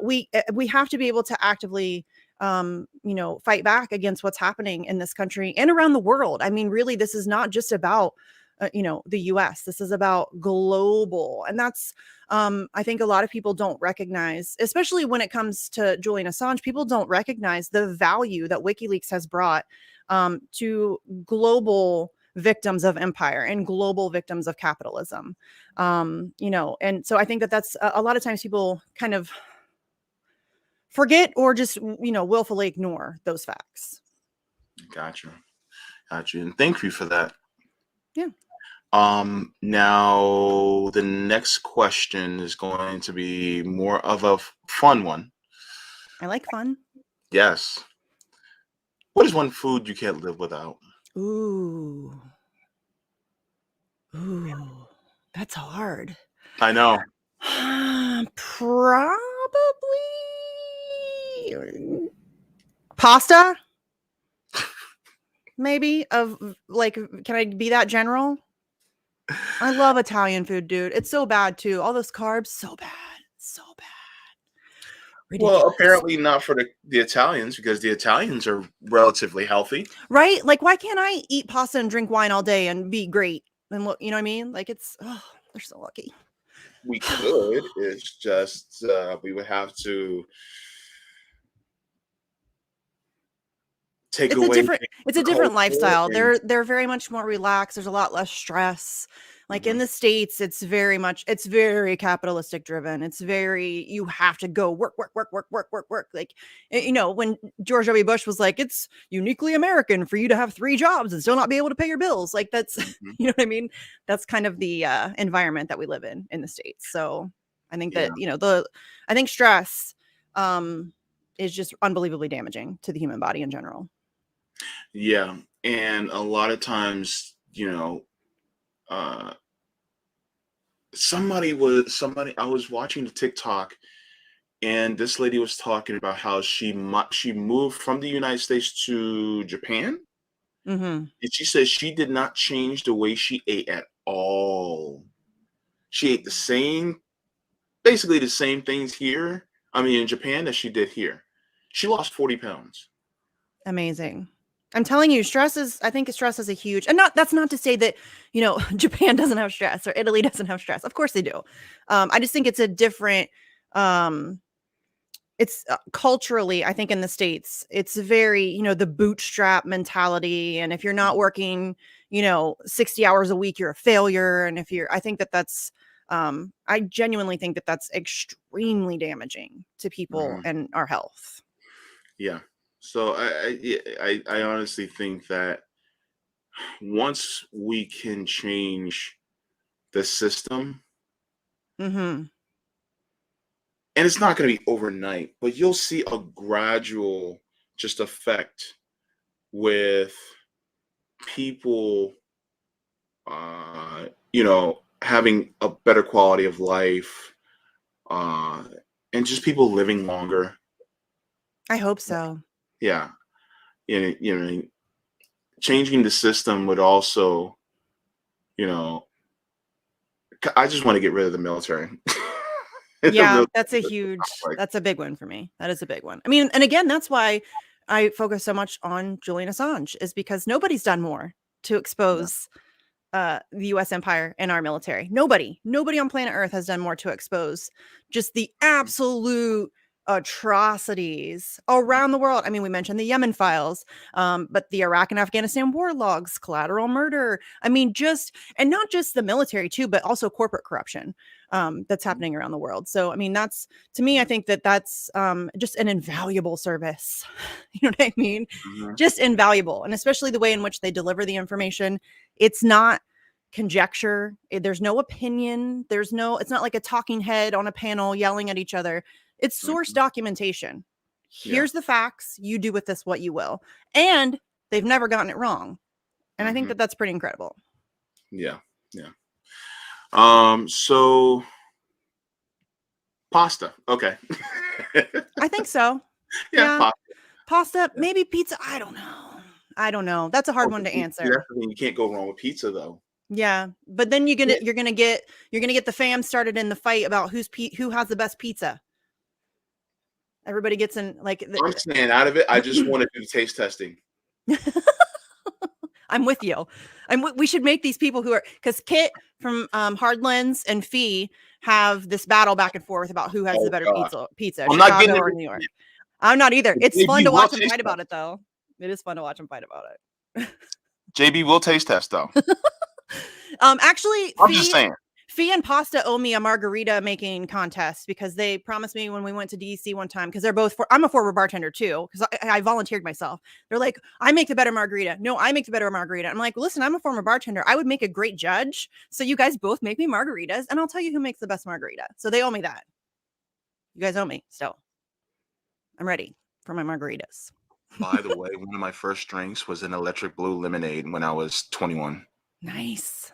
We have to be able to actively fight back against what's happening in this country and around the world. I mean, really, this is not just about the US. This is about global. And that's, I think a lot of people don't recognize, especially when it comes to Julian Assange, people don't recognize the value that WikiLeaks has brought to global victims of empire and global victims of capitalism. And so I think that that's a lot of times people kind of forget, or just, willfully ignore those facts. Gotcha. And thank you for that. Yeah. Now the next question is going to be more of a fun one. I like fun. Yes. What is one food you can't live without? Ooh, that's hard. I know. Probably pasta. Maybe, can I be that general? I love Italian food, dude. It's so bad too. All those carbs, so bad. Ridiculous. Well, apparently not for the Italians, because the Italians are relatively healthy. Right? Like, why can't I eat pasta and drink wine all day and be great? And look, you know what I mean? Like, they're so lucky. We could. It's just we would have to take away. It's a different lifestyle. They're very much more relaxed. There's a lot less stress. Like in the States, it's very capitalistic driven. It's very, you have to go work, work, work, work, work, work, work. Like, you know, when George W. Bush was like, it's uniquely American for you to have 3 jobs and still not be able to pay your bills. Like that's, you know what I mean? That's kind of the environment that we live in the States. So I think that, you know, I think stress is just unbelievably damaging to the human body in general. Yeah. And a lot of times, somebody I was watching the TikTok, and this lady was talking about how she moved from the United States to Japan, Mm-hmm. and she says she did not change the way she ate at all. She ate basically the same things here, I mean in Japan, as she did here. She lost 40 pounds. Amazing. I'm telling you, I think stress is a huge, and that's not to say that, you know, Japan doesn't have stress or Italy doesn't have stress. Of course they do. I just think it's a different, it's culturally, I think in the States, it's very, you know, the bootstrap mentality. And if you're not working, you know, 60 hours a week, you're a failure. And I think that's, I genuinely think that that's extremely damaging to people and our health. Yeah. So I honestly think that once we can change the system, Mm-hmm. and it's not going to be overnight, but you'll see a gradual just effect with people, having a better quality of life, uh, and just people living longer. I hope so. Yeah. Changing the system would also, you know, I just want to get rid of the military. Yeah, that's a big one for me. That is a big one. I mean, and again, that's why I focus so much on Julian Assange, is because nobody's done more to expose the US empire and our military. Nobody on planet Earth has done more to expose just the absolute atrocities around the world. I mean, we mentioned the Yemen files, but the Iraq and Afghanistan war logs, collateral murder. I mean, and not just the military too, but also corporate corruption that's happening around the world. So, I mean, to me, I think that's just an invaluable service. You know what I mean? Just invaluable. And especially the way in which they deliver the information. It's not conjecture. There's no opinion. It's not like a talking head on a panel yelling at each other. It's source documentation. Here's the facts. You do with this what you will. And they've never gotten it wrong. And I think that that's pretty incredible. Yeah. So pasta. Okay. I think so. Yeah. Pasta, maybe pizza. I don't know. That's a hard one to answer. That's the thing. You can't go wrong with pizza though. Yeah, but then you're gonna get the fam started in the fight about who has the best pizza. Everybody gets in like. I'm staying out of it. I just want to do taste testing. I'm with you. We should make these people because Kit from Hard Lens and Fee have this battle back and forth about who has the better pizza. I'm Chicago not getting or New York. I'm not either. It's fun to watch them fight about it, though. It is fun to watch them fight about it. JB will taste test though. Actually, I'm just saying. Fee and Pasta owe me a margarita making contest because they promised me when we went to DC one time, because I'm a former bartender too, because I volunteered myself. They're like, I make the better margarita. No, I make the better margarita. I'm like, listen, I'm a former bartender. I would make a great judge. So you guys both make me margaritas and I'll tell you who makes the best margarita. So they owe me that. You guys owe me still. I'm ready for my margaritas. By the way, one of my first drinks was an electric blue lemonade when I was 21. Nice.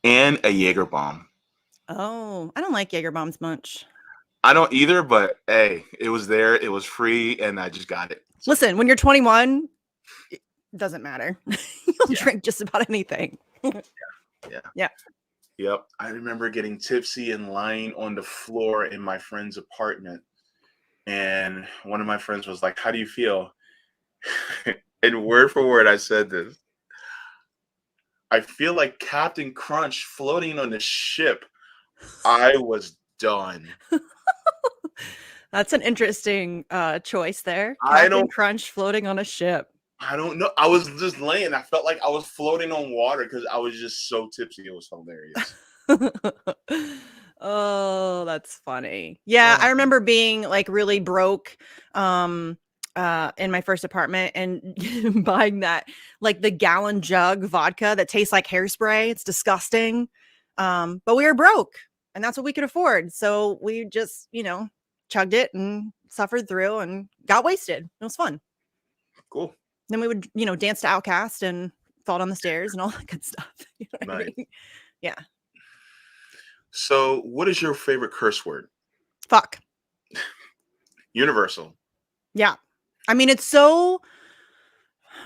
And a Jaeger bomb. Oh, I don't like Jaeger bombs much. I don't either, but hey, it was there. It was free, and I just got it. So. Listen, when you're 21, it doesn't matter. You'll drink just about anything. Yeah. Yep. I remember getting tipsy and lying on the floor in my friend's apartment. And one of my friends was like, "How do you feel?" And word for word, I said this. I feel like Captain Crunch floating on the ship. I was done. That's an interesting choice there. Captain Crunch floating on a ship. I don't know. I was just laying. I felt like I was floating on water because I was just so tipsy. It was hilarious. Oh, that's funny. Yeah, Oh, I remember being like really broke in my first apartment and buying that like the gallon jug vodka that tastes like hairspray. It's disgusting. But we were broke and that's what we could afford. So we just, chugged it and suffered through and got wasted. It was fun. cool. Then we would, dance to Outcast and fall down the stairs and all that good stuff. You know what I Nice. mean? Yeah. So, what is your favorite curse word? Fuck. Universal. Yeah. I mean, it's so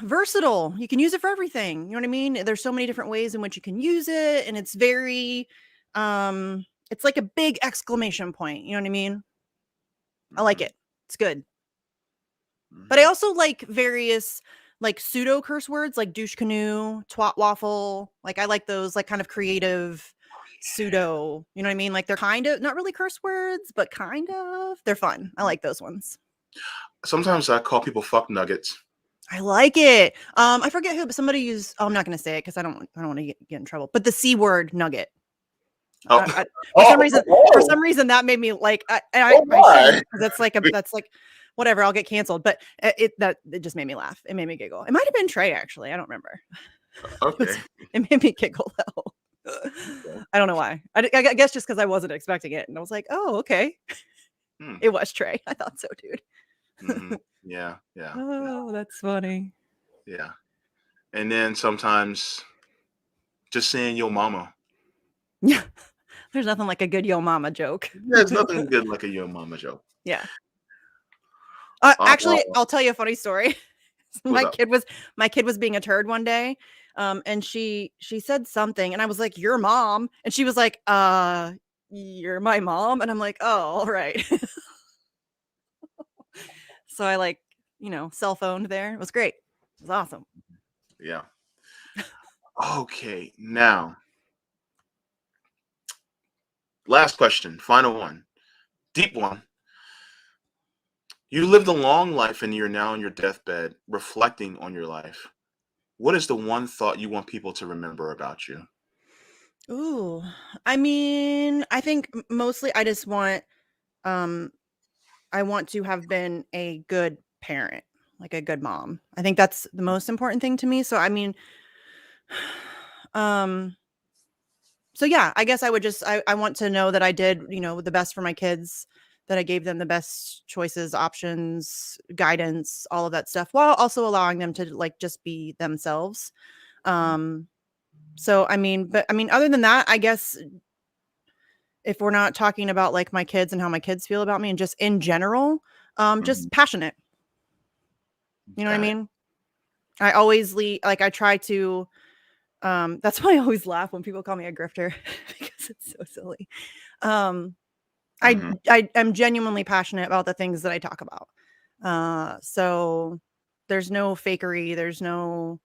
versatile. You can use it for everything. You know what I mean? There's so many different ways in which you can use it. And it's very, it's like a big exclamation point. You know what I mean? I like it. It's good. But I also like various like pseudo curse words like douche canoe, twat waffle. Like I like those like kind of creative pseudo, you know what I mean? Like they're kind of not really curse words, but kind of. They're fun. I like those ones. Sometimes I call people fuck nuggets. I like it. I forget who, but somebody used. Oh, I'm not going to say it because I don't want to get in trouble. But the C word nugget. Oh, For some reason, that made me like. I shouldn't, because that's like whatever. I'll get canceled. But it just made me laugh. It made me giggle. It might have been Trey actually. I don't remember. Okay. It made me giggle though. Okay. I don't know why. I guess just because I wasn't expecting it, and I was like, oh, okay. It was Trey. I thought so, dude. Mm-hmm. Yeah. Oh, that's funny. Yeah. And then sometimes just saying yo mama. Yeah. There's nothing like a good yo mama joke. There's nothing good like a yo mama joke. Yeah. Actually, I'll tell you a funny story. My kid was being a turd one day. And she said something and I was like, "Your mom." And she was like, "You're my mom." And I'm like, "Oh, all right." So I like, cell phoned there. It was great. It was awesome. Yeah. Okay. Now, last question, final one, deep one. You lived a long life and you're now on your deathbed reflecting on your life. What is the one thought you want people to remember about you? Ooh, I mean, I think mostly I just want, I want to have been a good parent, like a good mom. I think that's the most important thing to me. So, I mean, um, so yeah, I guess I would just, I want to know that I did, the best for my kids, that I gave them the best choices, options, guidance, all of that stuff, while also allowing them to like just be themselves. So, I mean, other than that, I guess if we're not talking about like my kids and how my kids feel about me and just in general, just passionate. You know what I mean? I always I try to, that's why I always laugh when people call me a grifter because it's so silly. I'm genuinely passionate about the things that I talk about. So there's no fakery. There's no,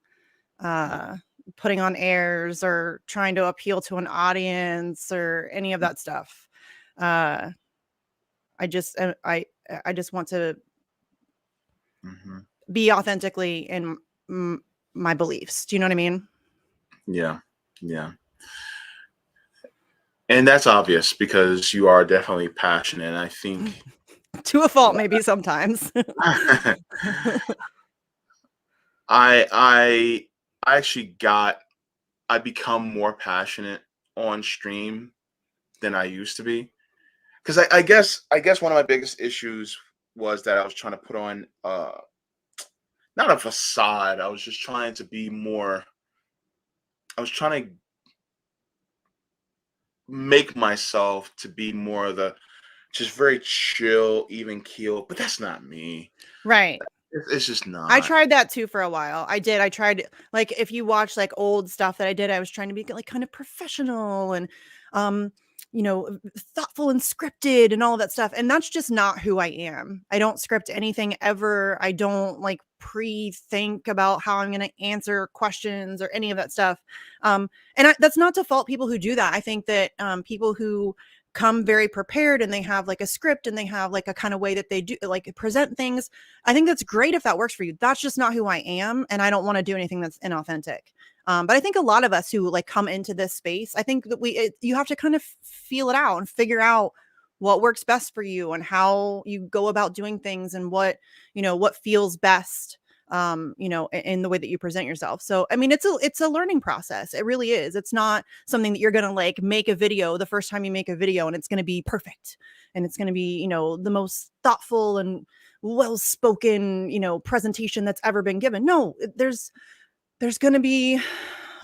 putting on airs or trying to appeal to an audience or any of that stuff. I just want to be authentically in my beliefs. Do you know what I mean? Yeah. And that's obvious because you are definitely passionate. I think to a fault, maybe sometimes. I actually I become more passionate on stream than I used to be. Because I guess one of my biggest issues was that I was trying to put on not a facade. I was just trying to be more. I was trying to make myself to be more of the just very chill, even keel. But that's not me. Right. It's just not. I tried that too for a while. I did. I tried, like, if you watch like old stuff that I did, I was trying to be like kind of professional and, thoughtful and scripted and all of that stuff. And that's just not who I am. I don't script anything ever. I don't like pre-think about how I'm going to answer questions or any of that stuff. And that's not to fault people who do that. I think that people who come very prepared and they have like a script and they have like a kind of way that they do like present things. I think that's great if that works for you. That's just not who I am, and I don't want to do anything that's inauthentic. But I think a lot of us who like come into this space, I think that you have to kind of feel it out and figure out what works best for you and how you go about doing things and what, what feels best, in the way that you present yourself. So, I mean, it's a learning process. It really is. It's not something that you're going to like make a video the first time you make a video and it's going to be perfect. And it's going to be, the most thoughtful and well-spoken, presentation that's ever been given. No, there's going to be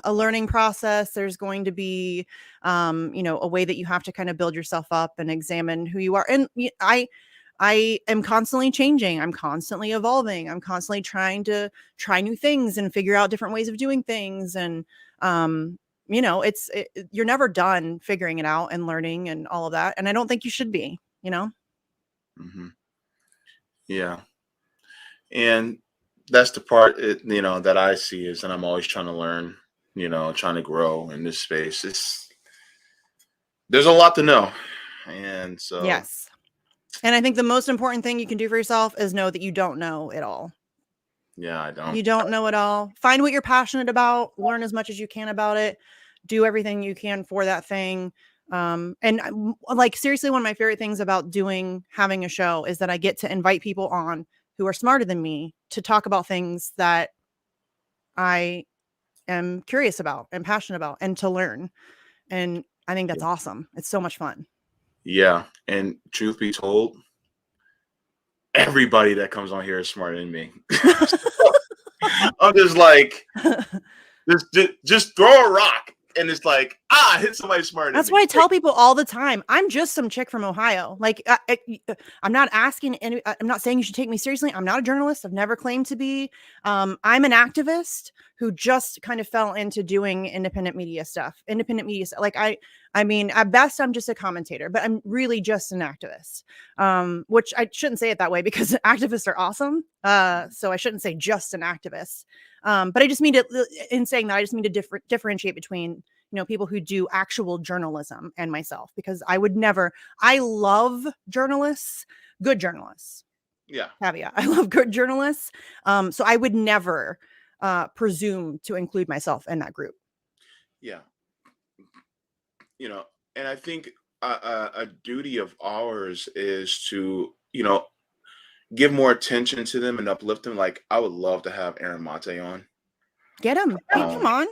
a learning process. There's going to be, a way that you have to kind of build yourself up and examine who you are. And I am constantly changing. I'm constantly evolving. I'm constantly trying to try new things and figure out different ways of doing things. And, you're never done figuring it out and learning and all of that. And I don't think you should be, Mm-hmm. Yeah. And that's the part, that I see is that I'm always trying to learn, trying to grow in this space. There's a lot to know. And so, yes. And I think the most important thing you can do for yourself is know that you don't know it all. Yeah, I don't. You don't know it all. Find what you're passionate about, learn as much as you can about it, do everything you can for that thing. And like, seriously, one of my favorite things about having a show is that I get to invite people on who are smarter than me to talk about things that I am curious about and passionate about and to learn. And I think that's awesome. It's so much fun. Yeah. And truth be told, everybody that comes on here is smarter than me. I'm just like, just throw a rock. And it's like, hit somebody smarter. That's why I tell people all the time, I'm just some chick from Ohio. Like, I'm not asking I'm not saying you should take me seriously. I'm not a journalist. I've never claimed to be. I'm an activist who just kind of fell into doing independent media stuff. Like I mean, at best, I'm just a commentator, but I'm really just an activist, which I shouldn't say it that way because activists are awesome. So I shouldn't say just an activist. But I just mean in saying that, I just mean to differentiate between, people who do actual journalism and myself, because I love journalists, good journalists. Yeah. Caveat. I love good journalists. So I would never presume to include myself in that group. Yeah. And I think a duty of ours is to, give more attention to them and uplift them. Like, I would love to have Aaron Mate on. Get him. Come on.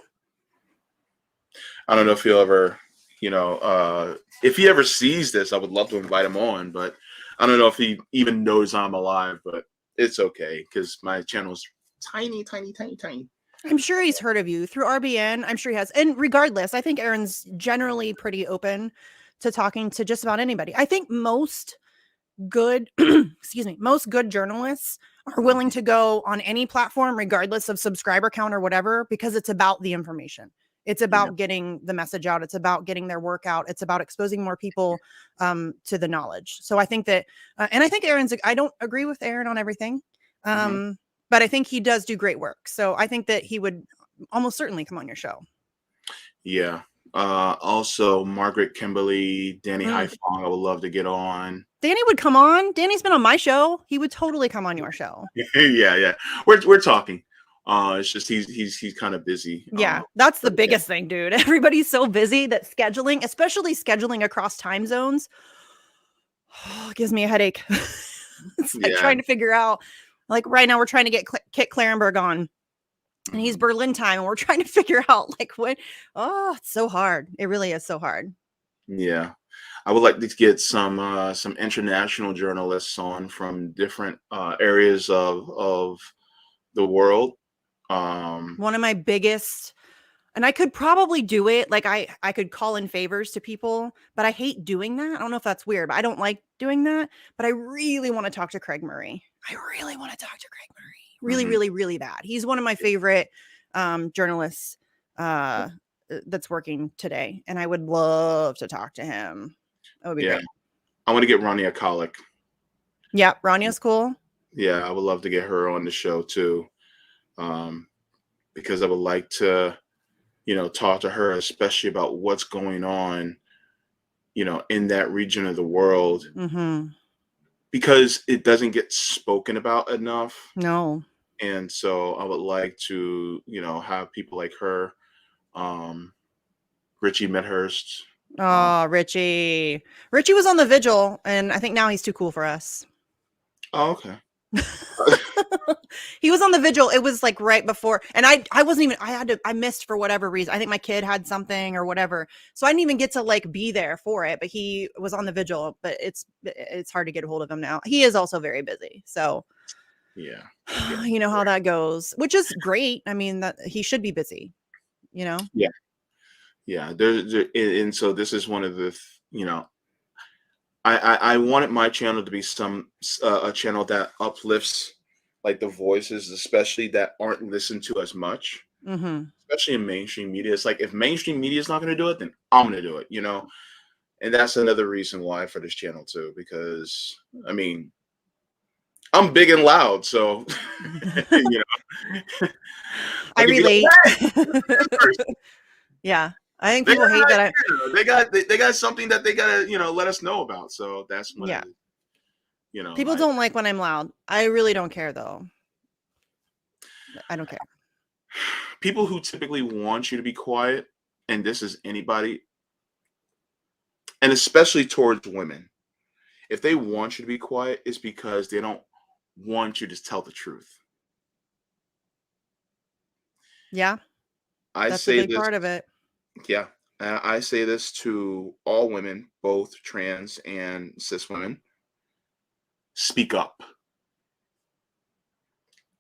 I don't know if he'll ever, if he ever sees this, I would love to invite him on, but I don't know if he even knows I'm alive, but it's okay because my channel is tiny, tiny, tiny, tiny. I'm sure he's heard of you through RBN. I'm sure he has. And regardless, I think Aaron's generally pretty open to talking to just about anybody. I think most good, most good journalists are willing to go on any platform, regardless of subscriber count or whatever, because it's about the information. It's about getting the message out. It's about getting their work out. It's about exposing more people to the knowledge. So I think that, and I think I don't agree with Aaron on everything, but I think he does do great work. So I think that he would almost certainly come on your show. Yeah. Also, Margaret Kimberly, Danny Hypothetical, I would love to get on. Danny would come on. Danny's been on my show. He would totally come on your show. Yeah. We're talking. It's just he's kind of busy. Yeah, that's the biggest thing, dude. Everybody's so busy that scheduling, especially scheduling across time zones, gives me a headache. It's like trying to figure out, like right now we're trying to get Kit Clarenberg on, and he's Berlin time, and we're trying to figure out like what. Oh, it's so hard. It really is so hard. Yeah, I would like to get some international journalists on from different areas of the world. One of my biggest, and I could probably do it. Like I could call in favors to people, but I hate doing that. I don't know if that's weird, but I don't like doing that. But I really want to talk to Craig Murray. Really, really, really bad. He's one of my favorite journalists that's working today. And I would love to talk to him. That would be great. I want to get Rania Khalek. Yeah, Rania's cool. Yeah, I would love to get her on the show too. Because I would like to, talk to her, especially about what's going on in that region of the world, Mm-hmm. because it doesn't get spoken about enough. No. And so I would like to, have people like her, Richie Medhurst. Oh, Richie. Richie was on the Vigil, and I think now he's too cool for us. Oh, okay. He was on the Vigil. It was like right before, and I wasn't even, I missed for whatever reason. I think my kid had something or whatever. So I didn't even get to like be there for it, but he was on the Vigil, but it's hard to get a hold of him now. He is also very busy. So Yeah. you know how that goes, which is great. I mean, that he should be busy, Yeah. Yeah. And so this is one of the, I wanted my channel to be a channel that uplifts like the voices, especially that aren't listened to as much, Mm-hmm. especially in mainstream media. It's like if mainstream media is not going to do it, then I'm going to do it, And that's another reason why for this channel too, because I mean, I'm big and loud, so you know, I can be like, relate. "Hey, Yeah. I think they people got an hate that. they got something that they gotta let us know about." So that's one of Yeah. the, People I don't like when I'm loud. I really don't care though. I don't care. people who typically want you to be quiet, and this is anybody, and especially towards women. If they want you to be quiet, it's because they don't want you to tell the truth. Yeah. I That's a say big this, part of it. yeah, I say this to all women, both trans and cis women. Speak up.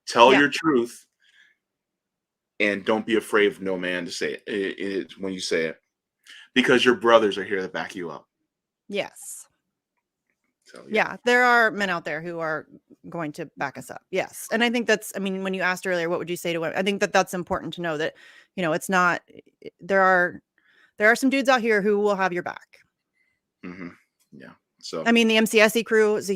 Tell Yeah. your truth, and don't be afraid of no man to say when you say it, because your brothers are here to back you up. Yes. So yeah. Yeah. There are men out there who are going to back us up. Yes. And I think I mean, when you asked earlier, what would you say to women? I think that's important to know that, it's not, there are some dudes out here who will have your back. Hmm. Yeah. So I mean, the MCSE crew is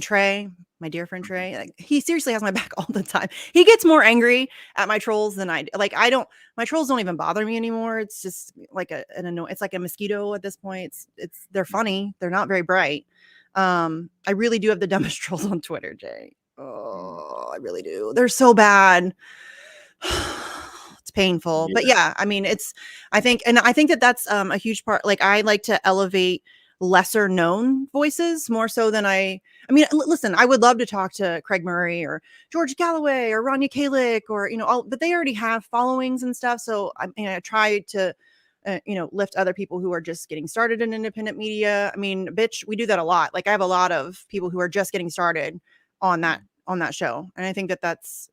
Trey, my dear friend Trey, like, he seriously has my back all the time. He gets more angry at my trolls than I do. Like, my trolls don't even bother me anymore. It's just like it's like a mosquito at this point. They're funny. They're not very bright. I really do have the dumbest trolls on Twitter, Jay. Oh, I really do. They're so bad. It's painful, but yeah. yeah, I mean, I think that that's a huge part. Like, I like to elevate lesser known voices more so than I mean, listen, I would love to talk to Craig Murray or George Galloway or Rania Kalick or, but they already have followings and stuff. So I try to, lift other people who are just getting started in independent media. I mean, bitch, we do that a lot. Like, I have a lot of people who are just getting started on that show. And I think that that's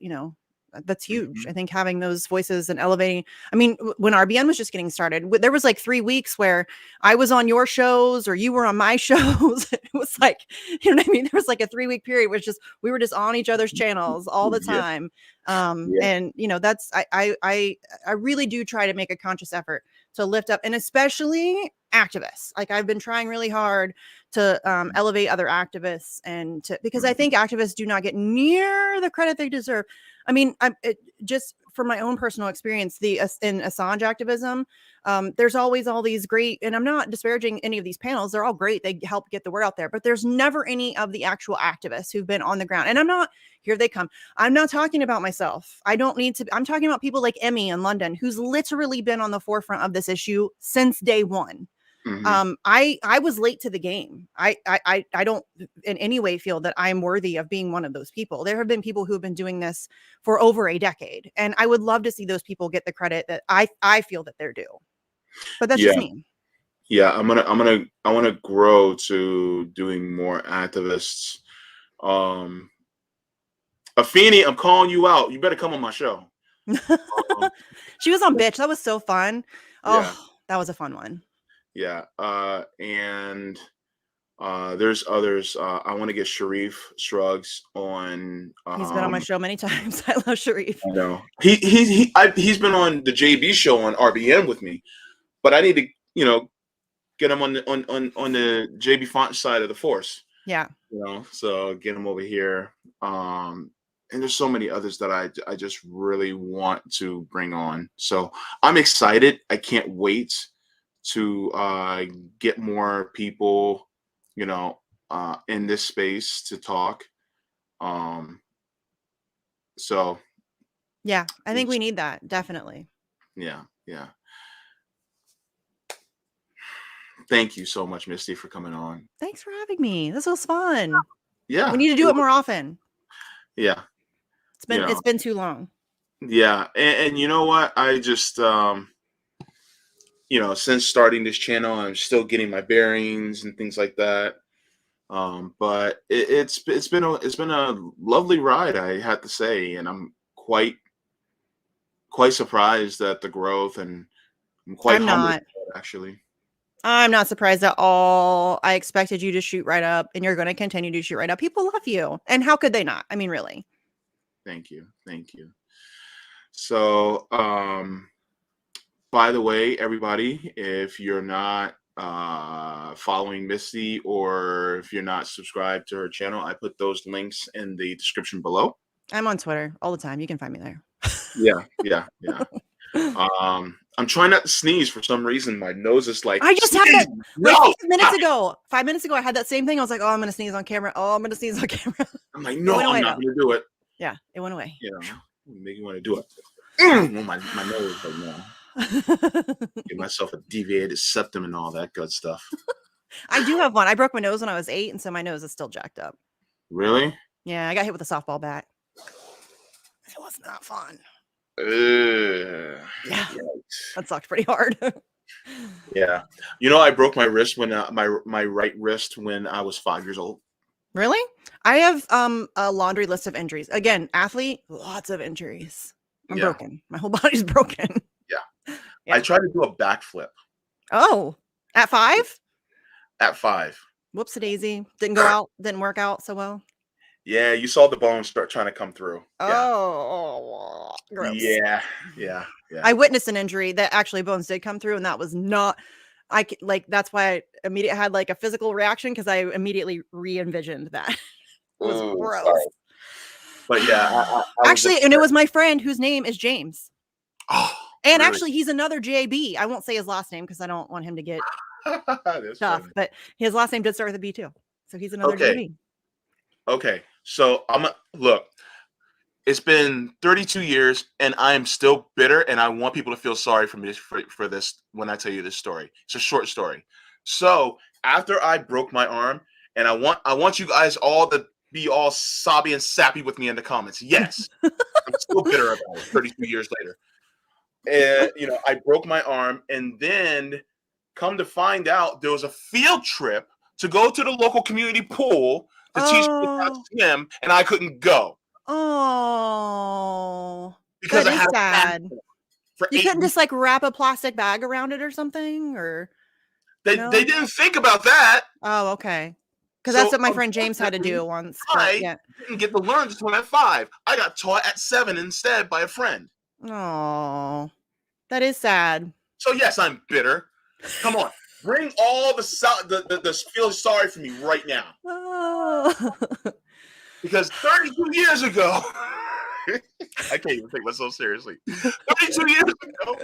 huge. Hmm. I think having those voices and elevating. I mean, when RBN was just getting started, there was like 3 weeks where I was on your shows or you were on my shows. It was like, you know what I mean? There was like a 3-week period where we were just on each other's channels all the Yeah. time. Yeah. And that's I really do try to make a conscious effort to lift up, and especially activists. Like, I've been trying really hard to elevate other activists because I think activists do not get near the credit they deserve. I mean, just from my own personal experience, in Assange activism, there's always all these great, and I'm not disparaging any of these panels. They're all great. They help get the word out there, but there's never any of the actual activists who've been on the ground. And here they come. I'm not talking about myself. I don't need to. I'm talking about people like Emmy in London, who's literally been on the forefront of this issue since day one. Hmm. I was late to the game. I don't in any way feel that I'm worthy of being one of those people. There have been people who have been doing this for over a decade, and I would love to see those people get the credit that I feel that they're due. But that's just Yeah. me. Yeah. I want to grow to doing more activists. Um, Afeni, I'm calling you out. You better come on my show. Um, She was on Bitch. That was so fun. yeah. Oh, that was a fun one. Yeah. And there's others. I want to get Sharif Shrugs on. He's been on my show many times. I love Sharif. I know he's been on the JB show on RBN with me, but I need to get him on the Jaybefaunt side of the force. Yeah. So get him over here. And there's so many others that I just really want to bring on. So I'm excited. I can't wait to get more people, in this space to talk. Um, so Yeah, I think we need that, definitely. yeah, yeah. Thank you so much, Misty, for coming on. Thanks for having me. This was fun. Yeah, We need to do it more often. yeah, It's been too long. yeah, and you know what? I just since starting this channel, I'm still getting my bearings and things like that. But it's been a lovely ride, I have to say, and I'm quite surprised at the growth, and I'm quite humbled actually. I'm not surprised at all. I expected you to shoot right up, and you're going to continue to shoot right up. People love you, and how could they not? I mean, really. Thank you, thank you. So, by the way, everybody, if you're not following Misty, or if you're not subscribed to her channel, I put those links in the description below. I'm on Twitter all the time. You can find me there. Yeah. I'm trying not to sneeze for some reason. My nose is like, I just had that like no, 5 minutes ago. 5 minutes ago, I had that same thing. I was like, oh, I'm going to sneeze on camera. Oh, I'm going to sneeze on camera. I'm like, no, I'm not going to do it. Yeah, it went away. Make you want to do it. My nose, like, no. Give myself a deviated septum and all that good stuff. I do have one. I broke my nose when I was 8, and so my nose is still jacked up. Really? Yeah, I got hit with a softball bat. It wasn't that fun. Yeah, that sucked pretty hard. Yeah, I broke my wrist when my right wrist when I was 5 years old. Really? I have a laundry list of injuries. Again, athlete, lots of injuries. I'm broken. My whole body's broken. Yeah. I tried to do a backflip. Oh, at 5? At 5. Whoops a daisy. Didn't go out. Didn't work out so well. Yeah, you saw the bones start trying to come through. Oh, gross. Yeah. I witnessed an injury that actually bones did come through, and that was not. That's why I immediately had like a physical reaction, because I immediately re-envisioned that. It was gross. Sorry. But yeah, I actually, and it was my friend whose name is James. Oh, and really? Actually, he's another JB. I won't say his last name because I don't want him to get stuff. Funny. But his last name did start with a B too, so he's another JB. Okay, so look. It's been 32 years, and I am still bitter, and I want people to feel sorry for me for this when I tell you this story. It's a short story. So after I broke my arm, and I want you guys all to be all sobby and sappy with me in the comments. Yes, I'm still bitter about it 32 years later. And I broke my arm, and then come to find out there was a field trip to go to the local community pool to teach me how to swim, and I couldn't go. Oh, because that is sad. You couldn't just like wrap a plastic bag around it or something, or they didn't think about that. Oh, okay. Because that's what my friend James had to do once. I didn't get to learn just when at 5. I got taught at 7 instead by a friend. Oh, that is sad. So yes, I'm bitter. Come on, bring all the feel sorry for me right now. Oh. Because 32 years ago, I can't even take myself seriously. 32 years ago,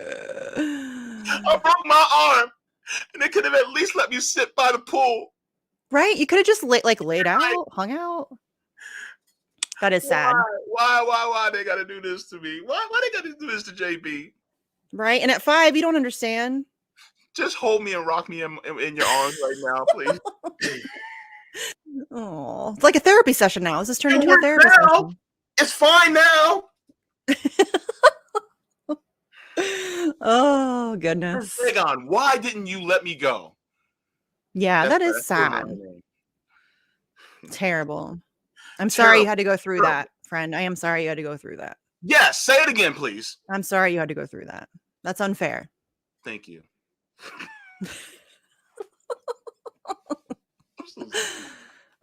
I broke my arm, and they could have at least let me sit by the pool. Right? You could have just laid out, hung out. That is sad. Why they got to do this to me? Why they got to do this to JB? Right? And at 5, you don't understand. Just hold me and rock me in your arms right now, please. Oh, it's like a therapy session now. Is this turned into a therapy session? It's fine now. Oh, goodness. Hang on. Why didn't you let me go? Yeah, that is sad. Terrible. I'm sorry you had to go through that, friend. I am sorry you had to go through that. Yes, say it again, please. I'm sorry you had to go through that. That's unfair. Thank you.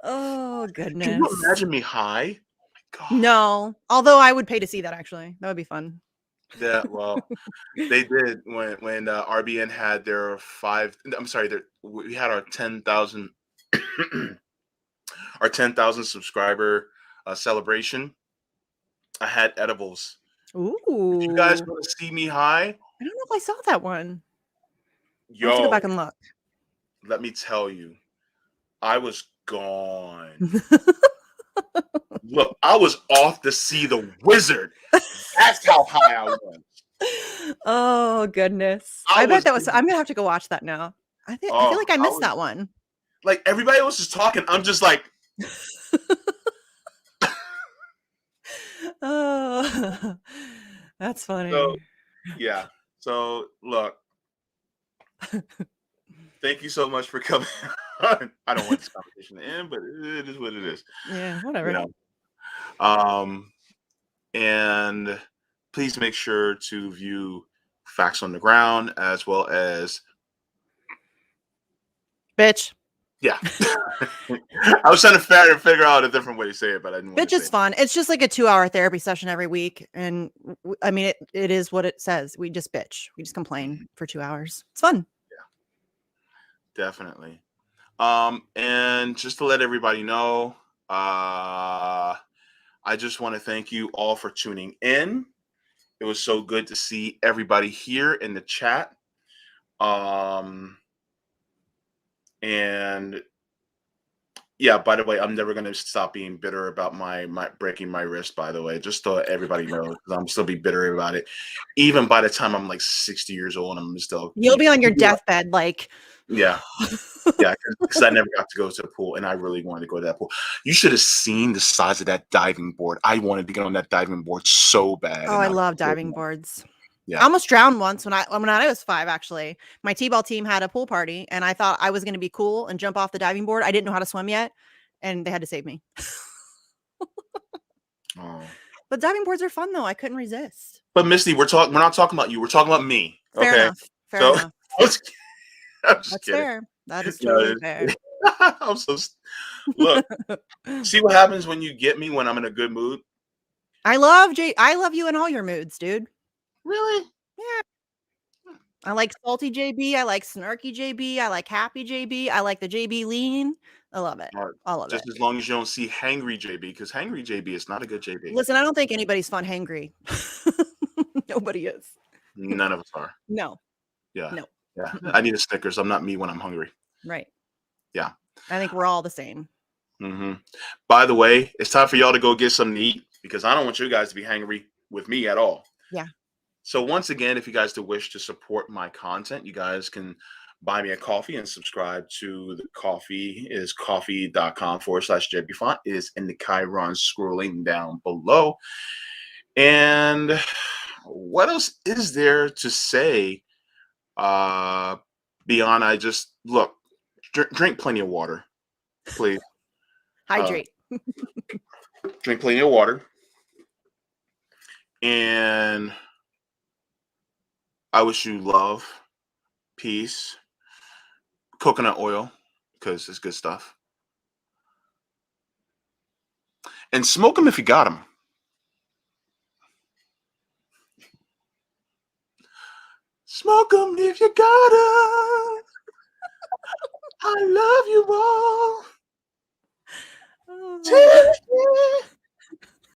Oh, goodness. Can you imagine me high? Oh, God. No. Although I would pay to see that, actually. That would be fun. Yeah, well, they did when RBN had their we had our 10,000 our 10,000 subscriber celebration. I had edibles. Ooh. Did you guys want to see me high? I don't know if I saw that one. I'll have to go Yo, back and look. let me tell you, I was gone. Look, I was off to see the wizard. That's how high I was. Oh goodness. I I bet was that was I'm gonna have to go watch that now. I feel like I I missed was that one. like everybody else is talking. I'm just like, Oh, that's so funny. yeah. So look, thank you so much for coming on. I don't want this conversation to end, but it is what it is. Yeah, You whatever. know. And please make sure to view Facts on the Ground as well as Bitch. yeah. I was trying to figure out a different way to say it, but I didn't want Bitch to say is it. fun. It's just like a 2-hour therapy session every week. And I mean, it is what it says. We just bitch. We just complain for 2 hours. It's fun. Definitely. And just to let everybody know, I just want to thank you all for tuning in. It was so good to see everybody here in the chat. And yeah, by the way, I'm never gonna stop being bitter about my breaking my wrist, by the way, just so everybody knows, 'cause I'm still be bitter about it. Even by the time I'm like 60 years old, I'm still You'll be on your deathbed, like yeah. Yeah, because I never got to go to the pool, and I really wanted to go to that pool. You should have seen the size of that diving board. I wanted to get on that diving board so bad. Oh, I love diving boards. I Yeah. almost drowned once when I was 5, actually. My T-ball team had a pool party, and I thought I was going to be cool and jump off the diving board. I didn't know how to swim yet, and they had to save me. Oh. But diving boards are fun, though. I couldn't resist. But Misty, we're not talking about you. We're talking about me. Fair Okay. enough. Fair So enough. I'm just That's kidding. fair. That is No, totally fair. I'm so look. See what happens when you get me when I'm in a good mood. I love you in all your moods, dude. Really? Yeah. I like salty JB. I like snarky JB. I like happy JB. I like the JB lean. I love it. All of it. Just as long as you don't see hangry JB, because hangry JB is not a good JB. Listen, I don't think anybody's fun hangry. Nobody is. None of us are. No. Yeah. No. Yeah. I need a Snickers. I'm not me when I'm hungry. Right. Yeah. I think we're all the same. Mm-hmm. By the way, it's time for y'all to go get something to eat because I don't want you guys to be hangry with me at all. Yeah. So once again, if you guys do wish to support my content, you guys can buy me a coffee and subscribe to the coffee is coffee.com/Jaybefaunt. It is in the Chiron scrolling down below. And what else is there to say beyond I just look, drink plenty of water, please. Hydrate. Drink plenty of water. And I wish you love, peace, coconut oil, because it's good stuff. And smoke them if you got them. Smoke them if you got them. I love you all. Oh,